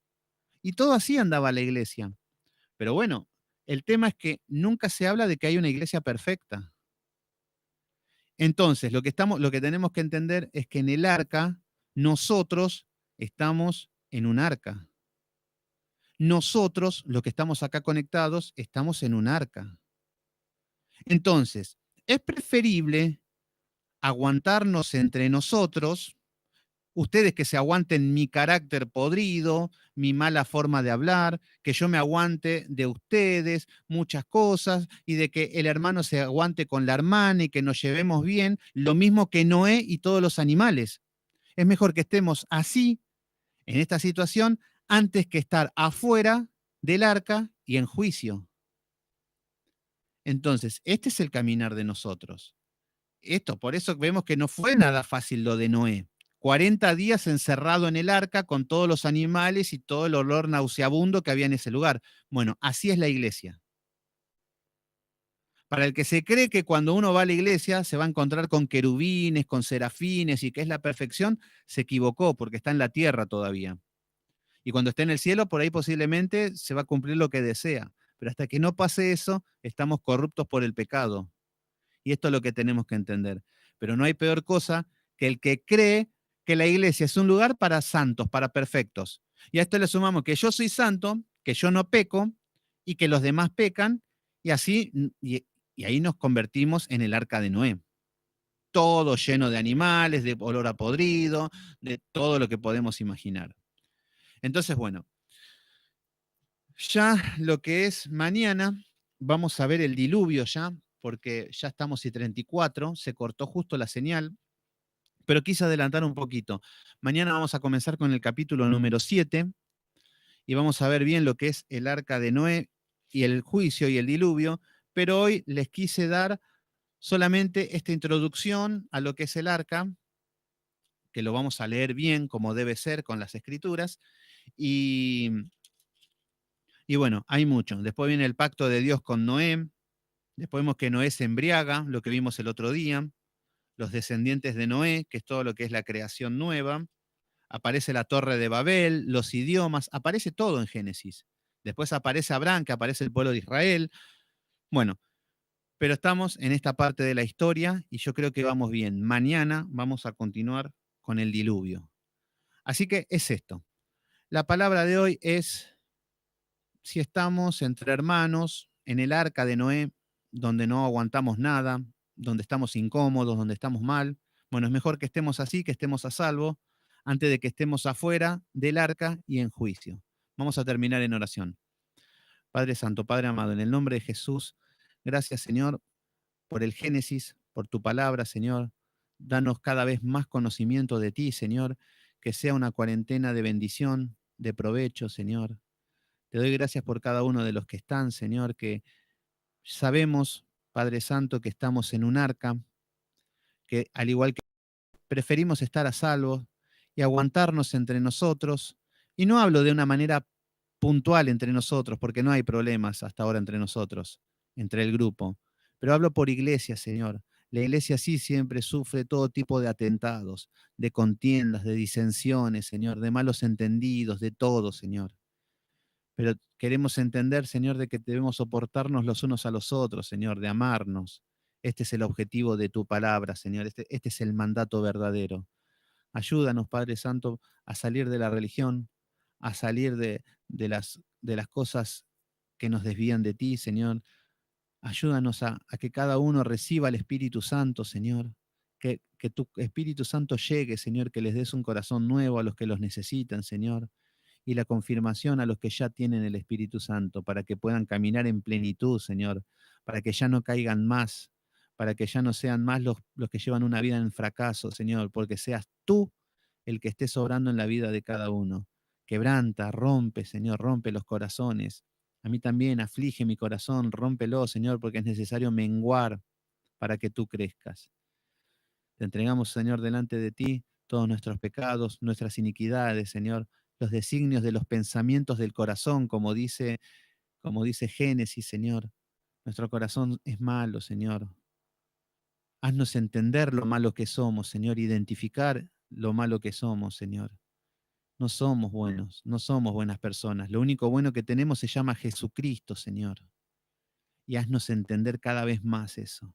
y todo así andaba la iglesia. Pero bueno, el tema es que nunca se habla de que hay una iglesia perfecta. Entonces, lo que tenemos que entender es que en el arca, nosotros estamos en un arca. Nosotros, los que estamos acá conectados, estamos en un arca. Entonces, es preferible aguantarnos entre nosotros, ustedes que se aguanten mi carácter podrido, mi mala forma de hablar, que yo me aguante de ustedes muchas cosas, y de que el hermano se aguante con la hermana y que nos llevemos bien, lo mismo que Noé y todos los animales. Es mejor que estemos así, en esta situación, antes que estar afuera del arca y en juicio. Entonces, este es el caminar de nosotros. Por eso vemos que no fue nada fácil lo de Noé. 40 días encerrado en el arca con todos los animales y todo el olor nauseabundo que había en ese lugar. Bueno, así es la iglesia. Para el que se cree que cuando uno va a la iglesia se va a encontrar con querubines, con serafines y que es la perfección, se equivocó porque está en la tierra todavía. Y cuando esté en el cielo, por ahí posiblemente se va a cumplir lo que desea. Pero hasta que no pase eso, estamos corruptos por el pecado. Y esto es lo que tenemos que entender. Pero no hay peor cosa que el que cree que la iglesia es un lugar para santos, para perfectos. Y a esto le sumamos que yo soy santo, que yo no peco y que los demás pecan, y así, y ahí nos convertimos en el arca de Noé. Todo lleno de animales, de olor a podrido, de todo lo que podemos imaginar. Entonces, bueno, ya lo que es mañana, vamos a ver el diluvio ya, porque ya estamos y 34, se cortó justo la señal, pero quise adelantar un poquito. Mañana vamos a comenzar con el capítulo número 7 y vamos a ver bien lo que es el arca de Noé y el juicio y el diluvio, pero hoy les quise dar solamente esta introducción a lo que es el arca, que lo vamos a leer bien como debe ser con las escrituras, y, y bueno, hay mucho. Después viene el pacto de Dios con Noé, después vemos que Noé se embriaga, lo que vimos el otro día, los descendientes de Noé, que es todo lo que es la creación nueva. Aparece la torre de Babel, los idiomas, aparece todo en Génesis. Después aparece Abraham, que aparece el pueblo de Israel. Bueno, pero estamos en esta parte de la historia y yo creo que vamos bien. Mañana vamos a continuar con el diluvio. Así que es esto. La palabra de hoy es, si estamos entre hermanos, en el arca de Noé, donde no aguantamos nada, donde estamos incómodos, donde estamos mal, bueno, es mejor que estemos así, que estemos a salvo, antes de que estemos afuera del arca y en juicio. Vamos a terminar en oración. Padre Santo, Padre amado, en el nombre de Jesús, gracias Señor por el Génesis, por tu palabra, Señor. Danos cada vez más conocimiento de ti, Señor, que sea una cuarentena de bendición, de provecho, Señor. Te doy gracias por cada uno de los que están, Señor, que sabemos, Padre Santo, que estamos en un arca, que al igual que preferimos estar a salvo y aguantarnos entre nosotros. Y no hablo de una manera puntual entre nosotros, porque no hay problemas hasta ahora entre nosotros, entre el grupo. Pero hablo por iglesia, Señor. La iglesia sí siempre sufre todo tipo de atentados, de contiendas, de disensiones, Señor, de malos entendidos, de todo, Señor. pero queremos entender, Señor, de que debemos soportarnos los unos a los otros, Señor, de amarnos. Este es el objetivo de tu palabra, Señor. Este es el mandato verdadero. Ayúdanos, Padre Santo, a salir de la religión, a salir de las cosas que nos desvían de ti, Señor. Ayúdanos a que cada uno reciba el Espíritu Santo, Señor. Que tu Espíritu Santo llegue, Señor, que les des un corazón nuevo a los que los necesitan, Señor, y la confirmación a los que ya tienen el Espíritu Santo, para que puedan caminar en plenitud, Señor, para que ya no caigan más, para que ya no sean más los que llevan una vida en fracaso, Señor, porque seas tú el que esté sobrando en la vida de cada uno. Quebranta, rompe, Señor, rompe los corazones. A mí también aflige mi corazón, rómpelo, Señor, porque es necesario menguar para que tú crezcas. Te entregamos, Señor, delante de ti todos nuestros pecados, nuestras iniquidades, Señor, los designios de los pensamientos del corazón, como dice Génesis, Señor. Nuestro corazón es malo, Señor. Haznos entender lo malo que somos, Señor, identificar lo malo que somos, Señor. No somos buenos, no somos buenas personas. Lo único bueno que tenemos se llama Jesucristo, Señor. Y haznos entender cada vez más eso.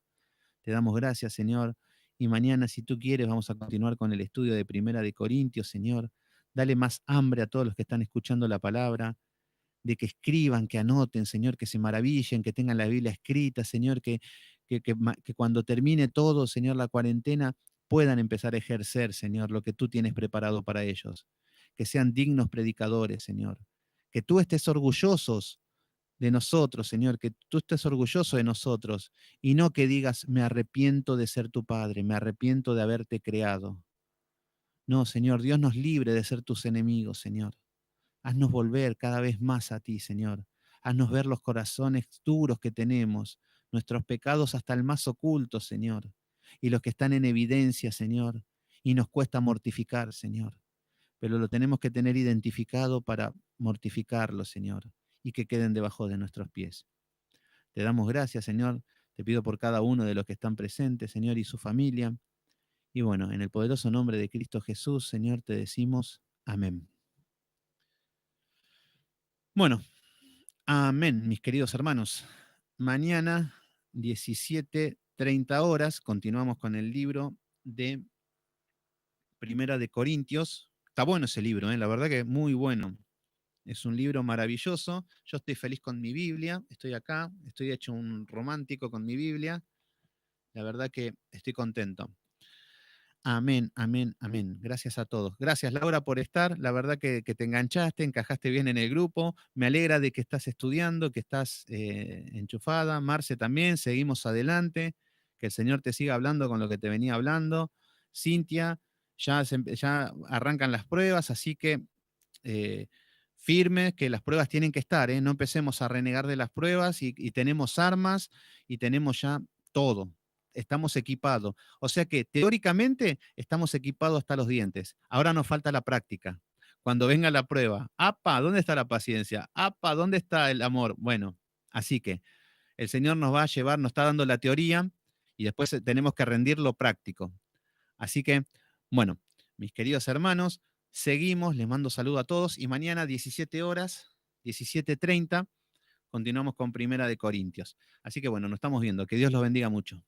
Te damos gracias, Señor. Y mañana, si tú quieres, vamos a continuar con el estudio de Primera de Corintios, Señor. Dale más hambre a todos los que están escuchando la palabra, de que escriban, que anoten, Señor, que se maravillen, que tengan la Biblia escrita, Señor, que cuando termine todo, Señor, la cuarentena, puedan empezar a ejercer, Señor, lo que tú tienes preparado para ellos. Que sean dignos predicadores, Señor. Que tú estés orgullosos de nosotros, Señor, que tú estés orgulloso de nosotros y no que digas, me arrepiento de ser tu padre, me arrepiento de haberte creado. No, Señor, Dios nos libre de ser tus enemigos, Señor. Haznos volver cada vez más a ti, Señor. Haznos ver los corazones duros que tenemos, nuestros pecados hasta el más oculto, Señor, y los que están en evidencia, Señor, y nos cuesta mortificar, Señor. Pero lo tenemos que tener identificado para mortificarlo, Señor, y que queden debajo de nuestros pies. Te damos gracias, Señor. Te pido por cada uno de los que están presentes, Señor, y su familia. Y bueno, en el poderoso nombre de Cristo Jesús, Señor, te decimos amén. Bueno, amén, mis queridos hermanos. Mañana, 17:30 horas, continuamos con el libro de Primera de Corintios. Está bueno ese libro, la verdad que muy bueno. Es un libro maravilloso. Yo estoy feliz con mi Biblia. Estoy acá, estoy hecho un romántico con mi Biblia. La verdad que estoy contento. Amén, amén, amén. Gracias a todos. Gracias, Laura, por estar. La verdad que te enganchaste, encajaste bien en el grupo. Me alegra de que estás estudiando, que estás enchufada. Marce también, seguimos adelante. Que el Señor te siga hablando con lo que te venía hablando. Cintia, ya arrancan las pruebas, así que eh, firme, que las pruebas tienen que estar, ¿eh? No empecemos a renegar de las pruebas y tenemos armas y tenemos ya todo. Estamos equipados. O sea que teóricamente estamos equipados hasta los dientes. Ahora nos falta la práctica. Cuando venga la prueba, apa, ¿dónde está la paciencia? Apa, ¿dónde está el amor? Bueno, así que el Señor nos va a llevar, nos está dando la teoría y después tenemos que rendir lo práctico. Así que, bueno, mis queridos hermanos, seguimos, les mando saludo a todos y mañana 17 horas, 17:30, continuamos con Primera de Corintios. Así que bueno, nos estamos viendo. Que Dios los bendiga mucho.